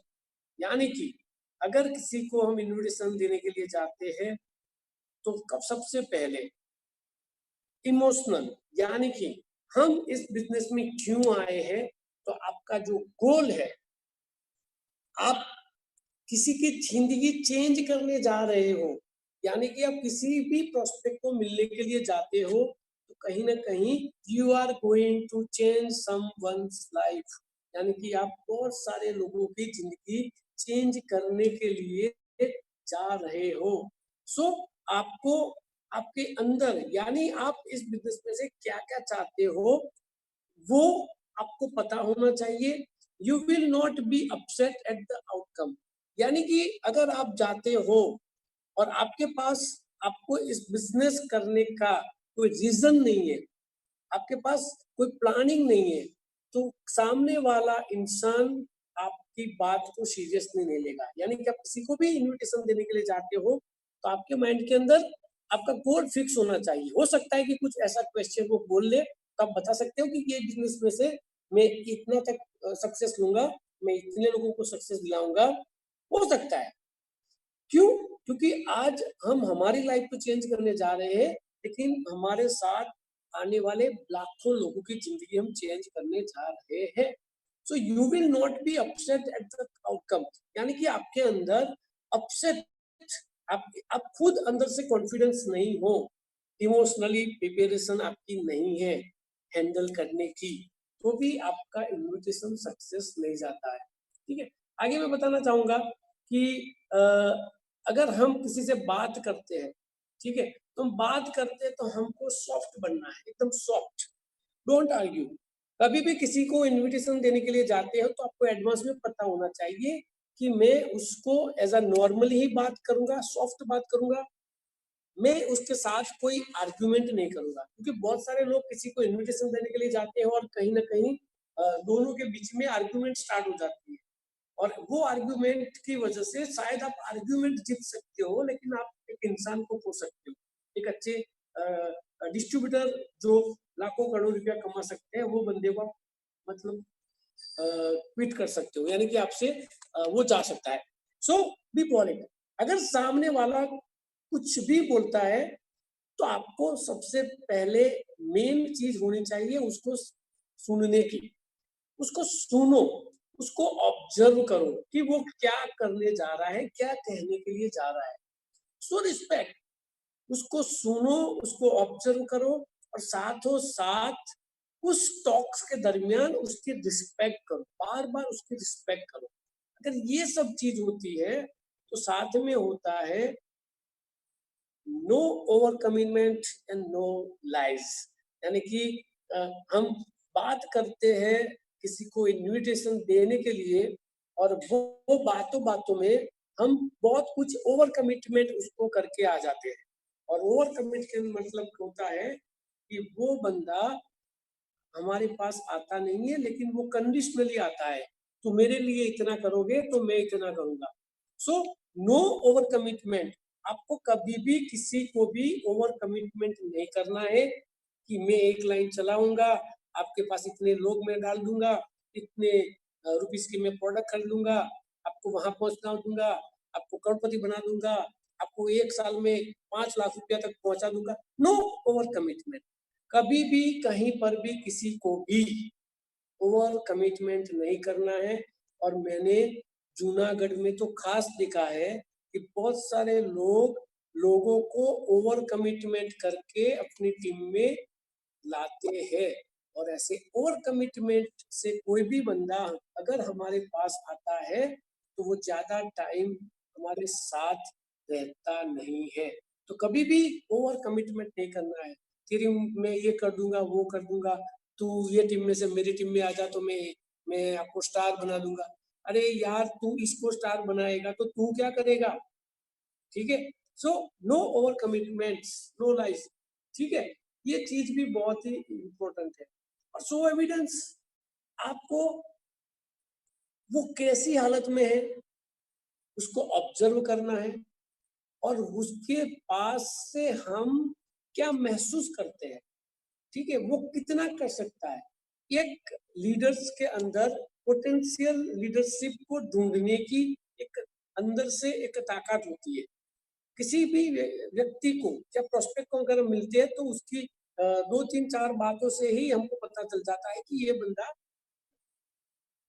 Speaker 1: यानी कि अगर किसी को हम इन्विटेशन देने के लिए जाते हैं तो कब सबसे पहले इमोशनल, यानी कि हम इस बिजनेस में क्यों आए हैं, तो आपका जो गोल है, आप किसी की जिंदगी चेंज करने जा रहे हो, यानी कि आप किसी भी प्रोस्पेक्ट को मिलने के लिए जाते हो, तो कहीं ना कहीं you are going to change someone's life, यानी कि आप बहुत सारे लोगों की जिंदगी चेंज करने के लिए जा रहे हो। सो आपको आपके अंदर, यानी आप इस बिजनेस में से क्या क्या चाहते हो, वो आपको पता होना चाहिए। You will not be upset at the outcome, यानी कि अगर आप जाते हो और आपके पास आपको इस बिजनेस करने का कोई रीजन नहीं है, आपके पास कोई प्लानिंग नहीं है, तो सामने वाला इंसान आपकी बात को सीरियसली नहीं लेगा। यानी कि आप किसी को भी इनविटेशन देने के लिए जाते हो, तो आपके माइंड के अंदर आपका गोल फिक्स होना चाहिए। हो सकता है कि कुछ ऐसा क्वेश्चन वो बोल ले, तो आप बता सकते हो कि ये बिजनेस में से मैं इतना तक सक्सेस लूंगा, मैं इतने लोगों को सक्सेस दिलाऊंगा। हो सकता है, क्यों? क्योंकि आज हम हमारी लाइफ को चेंज करने जा रहे हैं, लेकिन हमारे साथ आने वाले लाखों लोगों की जिंदगी हम चेंज करने जा रहे हैं। So you will not be upset at the outcome, यानी कि आपके अंदर अपसेट, आप खुद अंदर से कॉन्फिडेंस नहीं हो, इमोशनली प्रिपरेशन आपकी नहीं है हैंडल करने की, तो भी आपका इन्विटेशन सक्सेस नहीं जाता है। ठीक है, आगे मैं बताना चाहूंगा कि अगर हम किसी से बात करते हैं, ठीक है, तो हम बात करते हैं तो हमको सॉफ्ट बनना है, एकदम सॉफ्ट, डोंट आर्ग्यू। कभी भी किसी को इनविटेशन देने के लिए जाते हो, तो आपको एडवांस में पता होना चाहिए कि मैं उसको एज अ नॉर्मल ही बात करूंगा, सॉफ्ट बात करूंगा, मैं उसके साथ कोई आर्ग्यूमेंट नहीं करूंगा। क्योंकि बहुत सारे लोग किसी को इनविटेशन देने के लिए जाते हैं और कहीं ना कहीं दोनों के बीच में आर्ग्यूमेंट स्टार्ट हो जाती है, और वो आर्ग्यूमेंट की वजह से शायद आप आर्ग्यूमेंट जीत सकते हो, लेकिन आप एक इंसान को खो सकते हो। एक अच्छे डिस्ट्रीब्यूटर जो लाखों करोड़ रुपया कमा सकते हैं, वो बंदे को मतलब क्विट कर सकते हो, यानी कि आपसे वो जा सकता है। सो बी पॉलिट, अगर सामने वाला कुछ भी बोलता है, तो आपको सबसे पहले मेन चीज होनी चाहिए उसको सुनने की। उसको सुनो, उसको ऑब्जर्व करो कि वो क्या करने जा रहा है, क्या कहने के लिए जा रहा है। सो रिस्पेक्ट, उसको सुनो, उसको ऑब्जर्व करो, और साथों साथ उस टॉक्स के दरमियान उसकी रिस्पेक्ट करो, बार बार उसकी रिस्पेक्ट करो। अगर ये सब चीज होती है, तो साथ में होता है no over commitment and no lies, यानी कि हम बात करते हैं किसी को इनविटेशन देने के लिए, और वो बातों बातों में हम बहुत कुछ ओवर कमिटमेंट उसको करके आ जाते हैं। और ओवर कमिटमेंट मतलब होता है कि वो बंदा हमारे पास आता नहीं है, लेकिन वो कंडीशनली आता है, तो मेरे लिए इतना करोगे तो मैं इतना करूंगा। सो नो ओवर कमिटमेंट, आपको कभी भी किसी को भी ओवर कमिटमेंट नहीं करना है कि मैं एक लाइन चलाऊंगा, आपके पास इतने लोग मैं डाल दूंगा, इतने रुपीस की मैं प्रोडक्ट खरीद लूंगा, आपको वहां पहुंचा दूंगा, आपको करोड़पति बना दूंगा, आपको 1 साल में 5 लाख रुपया तक पहुंचा दूंगा। नो ओवर कमिटमेंट, कभी भी कहीं पर भी किसी को भी ओवर कमिटमेंट नहीं करना है। और मैंने जूनागढ़ में तो खास देखा है कि बहुत सारे लोग लोगों को ओवर कमिटमेंट करके अपनी टीम में लाते हैं, और ऐसे ओवर कमिटमेंट से कोई भी बंदा अगर हमारे पास आता है, तो वो ज्यादा टाइम हमारे साथ रहता नहीं है। तो कभी भी ओवर कमिटमेंट नहीं करना है, तेरी मैं ये कर दूंगा, वो कर दूंगा, तू ये टीम में से मेरी टीम में आ जा तो मैं आपको स्टार बना दूंगा। अरे यार, तू इसको स्टार बनाएगा तो तू क्या करेगा? ठीक है, so no over commitments, no lies. ठीक है, ये चीज भी बहुत ही इंपॉर्टेंट है। और शो एविडेंस, आपको वो कैसी हालत में है उसको ऑब्जर्व करना है, और उसके पास से हम क्या महसूस करते हैं। ठीक है, वो कितना कर सकता है। एक लीडर्स के अंदर पोटेंशियल लीडरशिप को ढूंढने की एक अंदर से एक ताकत होती है। किसी भी व्यक्ति को या प्रोस्पेक्ट को अगर मिलते हैं तो उसकी 2-3-4 बातों से ही हमको पता चल जाता है कि ये बंदा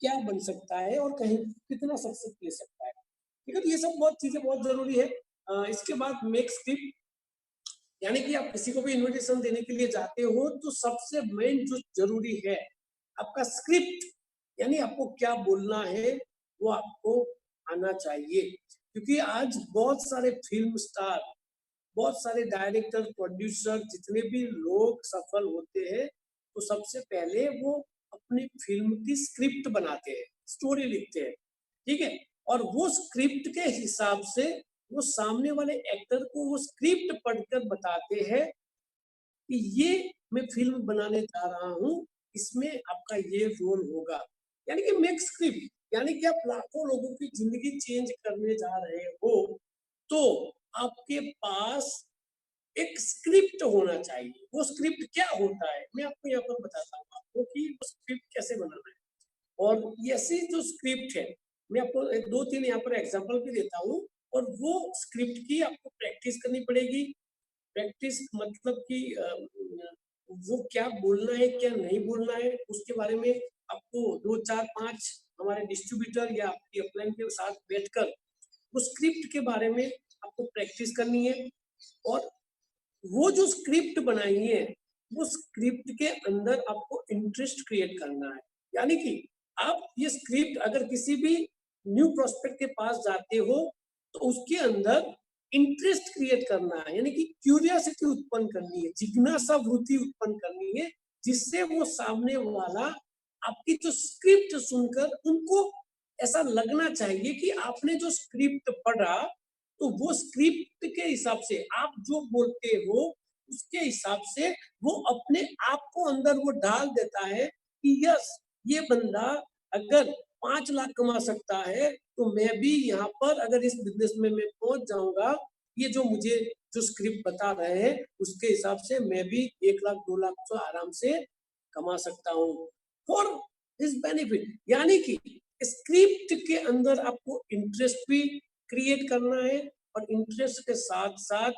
Speaker 1: क्या बन सकता है और कहीं कितना सक्सेस ले सकता है। ठीक है, तो ये सब बहुत चीजें बहुत जरूरी है। इसके बाद मेक स्क्रिप्ट, यानी कि आप किसी को भी इनविटेशन देने के लिए जाते हो तो सबसे मेन जो जरूरी है आपका स्क्रिप्ट, यानी आपको क्या बोलना है वो आपको आना चाहिए। क्योंकि आज बहुत सारे फिल्म स्टार, बहुत सारे डायरेक्टर, प्रोड्यूसर, जितने भी लोग सफल होते हैं तो सबसे पहले वो अपनी फिल्म की स्क्रिप्ट बनाते हैं, स्टोरी लिखते हैं, ठीक है। और वो स्क्रिप्ट के हिसाब से वो सामने वाले एक्टर को वो स्क्रिप्ट पढ़कर बताते हैं कि ये मैं फिल्म बनाने जा रहा हूँ, इसमें आपका ये रोल होगा। यानी कि मेक स्क्रिप्ट, यानी कि आप लाखों लोगों की जिंदगी चेंज करने जा रहे हो तो आपके पास एक स्क्रिप्ट होना चाहिए। वो स्क्रिप्ट क्या होता है मैं आपको यहाँ पर बताता हूँ आपको कि वो स्क्रिप्ट कैसे बनाना है। और ऐसी जो स्क्रिप्ट है मैं आपको एक 2-3 यहाँ पर एग्जांपल भी देता हूँ। और वो स्क्रिप्ट की आपको प्रैक्टिस करनी पड़ेगी। प्रैक्टिस मतलब कि वो क्या बोलना है क्या नहीं बोलना है उसके बारे में आपको 2-4-5 हमारे डिस्ट्रीब्यूटर या आपकी अपलाइन के साथ बैठकर वो स्क्रिप्ट के बारे में आपको प्रैक्टिस करनी है। और वो जो स्क्रिप्ट बनाई है वो स्क्रिप्ट के अंदर आपको इंटरेस्ट क्रिएट करना है। यानी कि आप ये स्क्रिप्ट अगर किसी भी न्यू प्रोस्पेक्ट के पास जाते हो तो उसके अंदर इंटरेस्ट क्रिएट करना है, यानी कि क्यूरियोसिटी उत्पन्न करनी है, जिज्ञासा वृत्ति उत्पन्न करनी है, जिससे वो सामने वाला आपकी जो स्क्रिप्ट सुनकर उनको ऐसा लगना चाहिए कि आपने जो स्क्रिप्ट पढ़ा तो वो स्क्रिप्ट के हिसाब से आप जो बोलते हो उसके हिसाब से वो अपने आप को अंदर वो डाल देता है कि यस ये बंदा अगर 5 लाख कमा सकता है तो मैं भी यहाँ पर अगर इस बिजनेस में मैं पहुंच जाऊंगा, ये जो मुझे जो स्क्रिप्ट बता रहे हैं उसके हिसाब से मैं भी 1 लाख 2 लाख तो आराम से कमा सकता हूँ फॉर दिस बेनिफिट। यानी कि स्क्रिप्ट के अंदर आपको इंटरेस्ट भी क्रिएट करना है और इंटरेस्ट के साथ साथ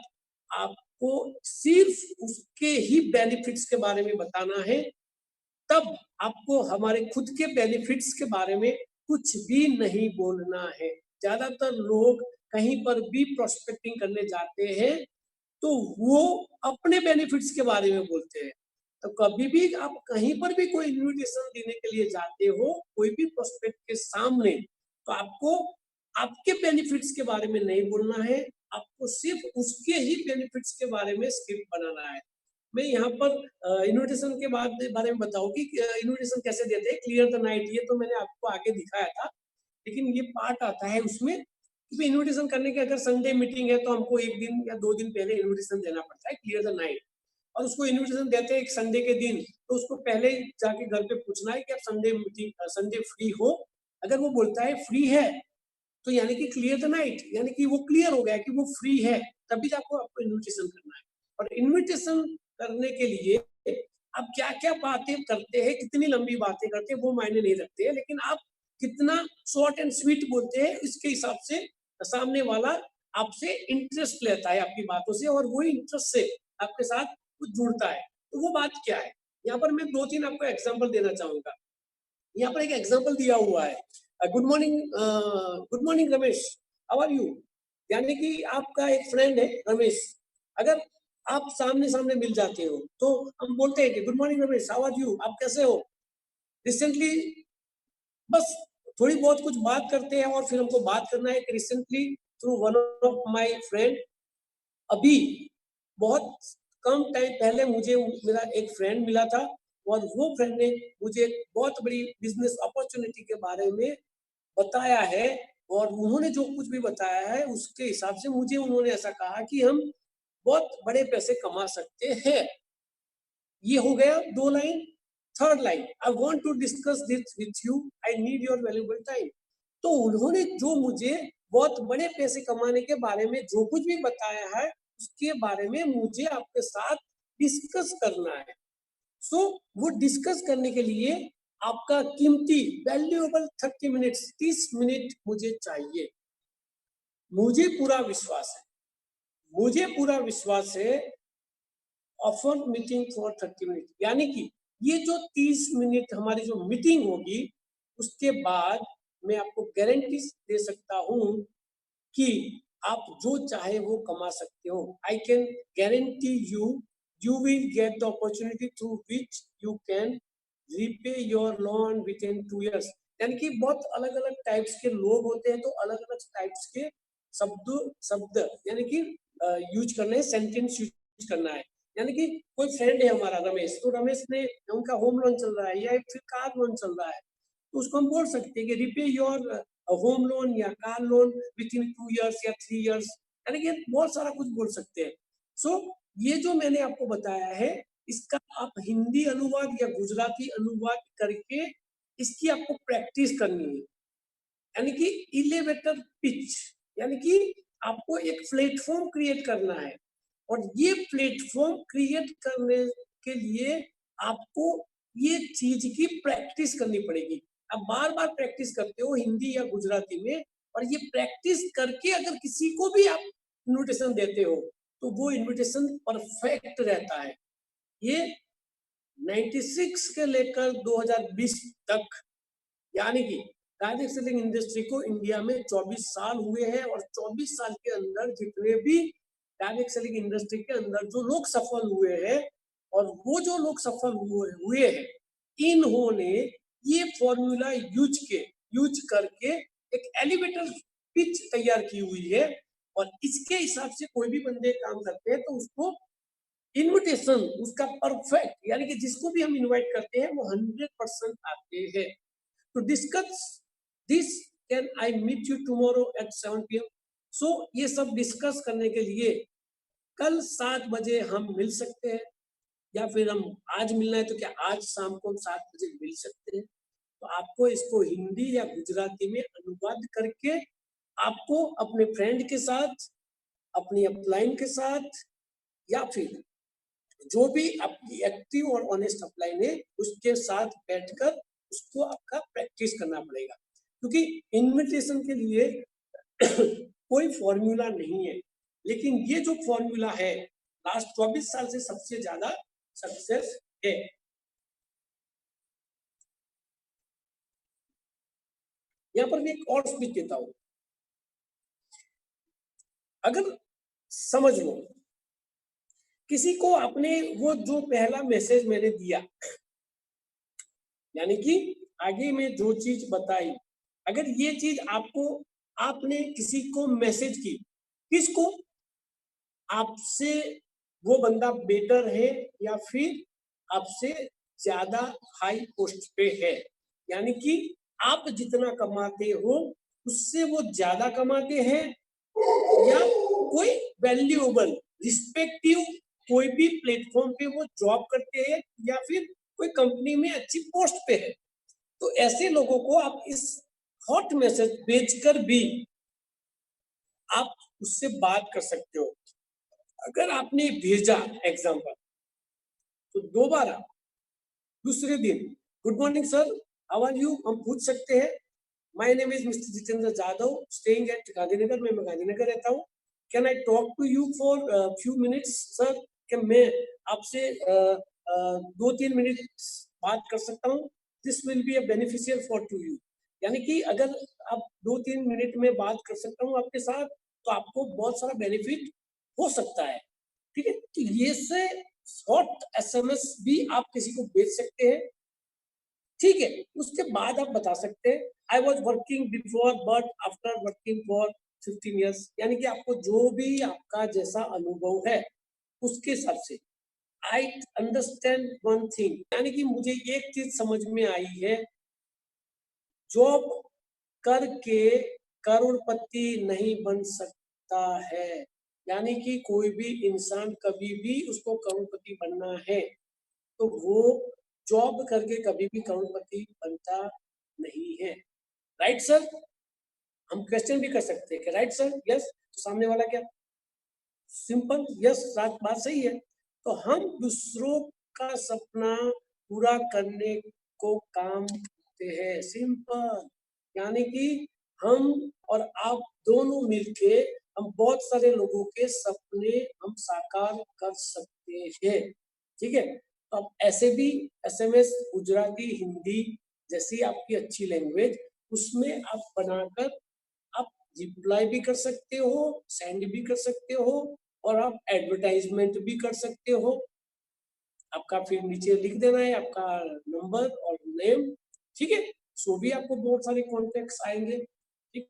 Speaker 1: आपको सिर्फ उसके ही बेनिफिट्स के बारे में बताना है। तब आपको हमारे खुद के बेनिफिट्स के बारे में कुछ भी नहीं बोलना है। ज्यादातर लोग कहीं पर भी प्रोस्पेक्टिंग करने जाते हैं तो वो अपने बेनिफिट्स के बारे में बोलते हैं। तो कभी भी आप कहीं पर भी कोई इन्विटेशन देने के लिए जाते हो कोई भी प्रोस्पेक्ट के सामने तो आपको आपके बेनिफिट्स के बारे में नहीं बोलना है, आपको सिर्फ उसके ही बेनिफिट्स के बारे में स्क्रिप्ट बनाना है। मैं यहाँ पर इन्विटेशन के बारे में बताऊँ कि इन्विटेशन कैसे देते हैं। क्लियर द नाइट ये तो मैंने आपको आगे दिखाया था, लेकिन ये पार्ट आता है उसमें कि इन्विटेशन करने के अगर संडे मीटिंग है तो हमको 1 दिन या 2 दिन पहले इन्विटेशन देना पड़ता है, क्लियर द नाइट। और उसको इन्विटेशन देते हैं एक संडे के दिन तो उसको पहले जाके घर पे पूछना है कि आप संडे मीटिंग संडे फ्री हो। अगर वो बोलता है फ्री है तो यानी कि क्लियर द नाइट, यानी कि वो क्लियर हो गया कि वो फ्री है, तभी आपको आपको इन्विटेशन करना है। और इन्विटेशन करने के लिए आप क्या-क्या बातें करते हैं, कितनी लंबी बातें करते हैं वो मायने नहीं रखते हैं, लेकिन आप कितना शॉर्ट एंड स्वीट बोलते हैं इसके हिसाब से सामने वाला आपसे इंटरेस्ट लेता है आपकी बातों से और वही इंटरेस्ट से आपके साथ कुछ जुड़ता है। तो वो बात क्या है? यहाँ पर मैं 2-3 आपको एग्जांपल देना चाहूँगा। यहाँ पर एक एग्जांपल दिया हुआ है। Good morning Ramesh, how are you? यानी कि आपका एक फ्रेंड है रमेश। अगर आप सामने-सामने मिल जाते हो तो हम बोलते हैं कि good morning Ramesh, how are you? आप कैसे हो? रिसेंटली बस थोड़ी बहुत कुछ बात करते हैं और फिर हमको बात करना है कि recently through one of my friend अभी बहुत कम टाइम पहले मुझे मेरा एक फ्रेंड मिला था और वो फ्रेंड ने मुझे एक बहुत बड़ी बिजनेस अपॉर्चुनिटी के बारे में बताया है। और उन्होंने जो कुछ भी बताया है उसके हिसाब से मुझे उन्होंने ऐसा कहा कि हम बहुत बड़े पैसे कमा सकते हैं। ये हो गया 2 line. Third line, I want to discuss this with you, I need your valuable time. तो उन्होंने जो मुझे बहुत बड़े पैसे कमाने के बारे में जो कुछ भी बताया है उसके बारे में मुझे आपके साथ डिस्कस करना है। सो वो डिस्कस करने के लिए आपका कीमती वैल्यूएबल 30 मिनट्स 30 मिनट मुझे चाहिए। मुझे पूरा विश्वास है मुझे पूरा विश्वास है ऑफर मीटिंग फॉर 30 मिनट, यानी कि ये जो 30 मिनट हमारी जो मीटिंग होगी उसके बाद मैं आपको गारंटी दे सकता हूं कि आप जो चाहे वो कमा सकते हो। I can guarantee you, you will get the opportunity through which you can repay your loan with in 2 years। यानी कि बहुत अलग अलग टाइप्स के लोग होते हैं, तो अलग अलग टाइप्स के शब्द शब्द यानी कि यूज करना है, सेंटेंस यूज करना है। यानी कि कोई फ्रेंड है हमारा रमेश, तो रमेश ने उनका होम लोन चल रहा है या फिर कार लोन चल रहा है, तो उसको हम बोल सकते हैं कि रिपे योर होम लोन या car loan with in 2 years या 3 years। यानी कि बहुत सारा कुछ बोल सकते हैं। सो ये जो मैंने आपको बताया है, इसका आप हिंदी अनुवाद या गुजराती अनुवाद करके इसकी आपको प्रैक्टिस करनी है। यानी कि इलेवेटर पिच, यानी कि आपको एक प्लेटफॉर्म क्रिएट करना है, और ये प्लेटफॉर्म क्रिएट करने के लिए आपको ये चीज की प्रैक्टिस करनी पड़ेगी। आप बार बार प्रैक्टिस करते हो हिंदी या गुजराती में, और ये प्रैक्टिस करके अगर किसी को भी आप इन्विटेशन देते हो तो वो इन्विटेशन परफेक्ट रहता है। ये 96 के लेकर 2020 तक, यानी कि डायरेक्ट सेलिंग इंडस्ट्री को इंडिया में 24 साल हुए हैं, और 24 साल के अंदर जितने भी डायरेक्ट सेलिंग इंडस्ट्री के अंदर जो लोग सफल हुए हैं, और वो जो लोग सफल हुए हैं, इन्होंने ये फॉर्मूला यूज करके एक एलिवेटर पिच तैयार की हुई है, और इसके हिसाब से कोई भी बंदे काम करते हैं तो उसको इनविटेशन उसका परफेक्ट, यानी कि जिसको भी हम इनवाइट करते हैं वो 100% आते हैं। To discuss this, can I meet you tomorrow at 7 PM? So ये सब डिस्कस करने के लिए कल 7 बजे हम मिल सकते हैं, या फिर हम आज मिलना है तो क्या आज शाम को हम 7 बजे मिल सकते हैं। तो आपको इसको हिंदी या गुजराती में अनुवाद करके आपको अपने फ्रेंड के साथ, अपनी अपलाइन के साथ, या फिर जो भी आपकी एक्टिव और ऑनेस्ट अपलाइन है उसके साथ बैठकर उसको आपका प्रैक्टिस करना पड़ेगा, क्योंकि इन्विटेशन के लिए कोई फॉर्मूला नहीं है, लेकिन ये जो फॉर्मूला है लास्ट 24 साल से सबसे ज्यादा सक्सेस है। यहाँ पर मैं एक और स्पीच देता हूं, अगर समझ लो किसी को आपने वो जो पहला मैसेज मैंने दिया, यानी कि आगे में जो चीज बताई, अगर ये चीज आपको, आपने किसी को मैसेज की, किसको, आपसे वो बंदा बेटर है या फिर आपसे ज्यादा हाई पोस्ट पे है, यानी कि आप जितना कमाते हो उससे वो ज्यादा कमाते हैं, या कोई वैल्यूएबल रिस्पेक्टिव कोई भी प्लेटफॉर्म पे वो जॉब करते हैं, या फिर कोई कंपनी में अच्छी पोस्ट पे है, तो ऐसे लोगों को आप इस हॉट मैसेज भेजकर भी आप उससे बात कर सकते हो। अगर आपने भेजा एग्जाम्पल, तो दोबारा दूसरे दिन good morning sir, how are you, हम पूछ सकते हैं। My name is mister Jitendra Jadhav, staying at Gandhinagar, मैं गांधीनगर रहता हूँ। Can I talk to you for few minutes sir, क्या मैं आपसे 2-3 मिनट बात कर सकता हूँ? This will be a beneficial for to you, यानी कि अगर आप 2-3 मिनट में बात कर सकता हूँ आपके साथ, तो आपको बहुत सारा बेनिफिट हो सकता है। ठीक है, तो ये से शॉर्ट एसएमएस भी आप किसी को भेज सकते हैं। ठीक है, उसके बाद आप बता सकते हैं I was working before but after working for 15 years, यानी कि आपको जो भी आपका जैसा अनुभव है उसके हिसाब से। आई अंडरस्टैंड वन थिंग, यानी कि मुझे एक चीज समझ में आई है, जॉब करके करोड़पति नहीं बन सकता है, यानी कि कोई भी इंसान कभी भी उसको करोड़पति बनना है तो वो जॉब करके कभी भी करोड़पति बनता नहीं है। राइट सर, हम क्वेश्चन भी कर सकते हैं कि राइट सर, यस, तो सामने वाला क्या, सिंपल यस, बात सही है। तो हम दूसरों का सपना पूरा करने को काम करते हैं, सिंपल, यानी कि हम और आप दोनों मिलके हम बहुत सारे लोगों के सपने हम साकार कर सकते हैं, ठीक है। तो आप ऐसे भी SMS, गुजराती, हिंदी जैसी आपकी अच्छी लैंग्वेज, उसमें आप बनाकर आप रिप्लाई भी कर सकते हो, सेंड भी कर सकते हो, और आप एडवर्टाइजमेंट भी कर सकते हो। आपका फिर नीचे लिख देना है आपका नंबर और नेम, ठीक है। सो भी आपको बहुत सारे कॉन्टेक्ट्स आएंगे, ठीक।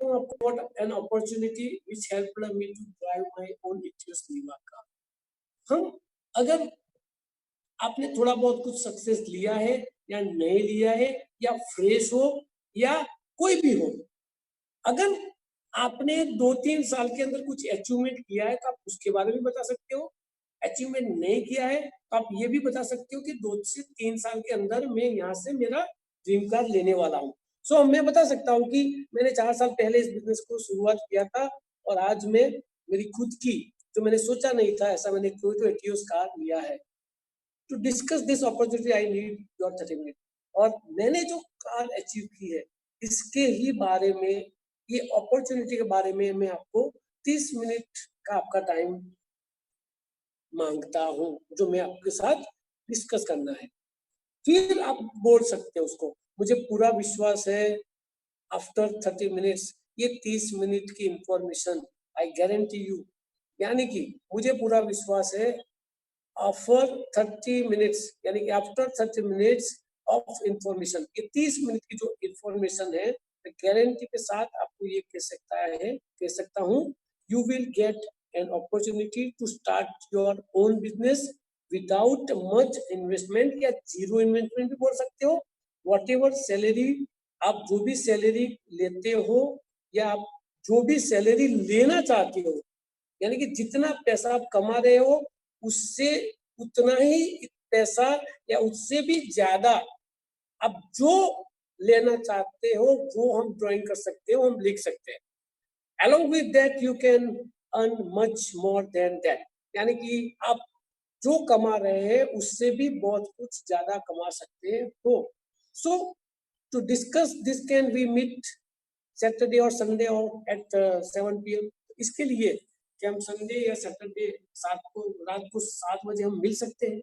Speaker 1: आपको what an opportunity which helped me to drive my own इट्यूस लीवा का। हम अगर आपने थोड़ा बहुत कुछ सक्सेस लिया है या नहीं लिया है, या फ्रेश हो या कोई भी हो, अगर आपने 2-3 साल के अंदर कुछ अचीवमेंट किया है तो आप उसके बारे में बता सकते हो। अचीवमेंट नहीं किया है तो आप ये भी बता सकते हो कि 2 से 3 साल के अंदर मैं यहाँ से मेरा ड्रीम कार लेने वाला हूँ। सो मैं बता सकता हूँ कि मैंने 4 साल पहले इस बिजनेस को शुरुआत किया था, और आज मैं मेरी खुद की, जो मैंने सोचा नहीं था ऐसा, मैंने टोयोटा एटियोस कार लिया है। To discuss this opportunity I need your 30 minute. और मैंने जो कार अचीव की है, इसके ही बारे में, ये अपॉर्चुनिटी के बारे में मैं आपको 30 मिनट का आपका टाइम मांगता हूँ, जो मैं आपके साथ डिस्कस करना है। फिर आप बोल सकते हो उसको, मुझे पूरा विश्वास है आफ्टर 30 मिनट्स ये 30 मिनट की इंफॉर्मेशन, आई गारंटी यू, यानी कि मुझे पूरा विश्वास है आफ्टर 30 मिनट्स, यानी कि आफ्टर 30 मिनट्स ऑफ इंफॉर्मेशन, ये 30 मिनट की जो इंफॉर्मेशन है, मैं गारंटी के साथ आपको ये कह सकता हूँ, you will get an opportunity to start your own business without much investment, या जीरो इन्वेस्टमेंट भी बोल सकते हो। वॉट एवर सैलरी, आप जो भी सैलरी लेते हो, या आप जो भी सैलरी लेना चाहते हो, यानी कि जितना पैसा आप कमा रहे हो उससे उतना ही पैसा या उससे भी ज्यादा आप जो लेना चाहते हो वो हम ड्राइंग कर सकते हो, हम लिख सकते हैं। along with that you can earn much more than that, यानी कि आप जो कमा रहे हैं उससे भी बहुत कुछ ज्यादा कमा सकते हो। So to discuss this can we meet Saturday और संडे और एट 7 PM। इसके लिए कि हम संडे या सैटरडे रात को 7 बजे हम मिल सकते हैं।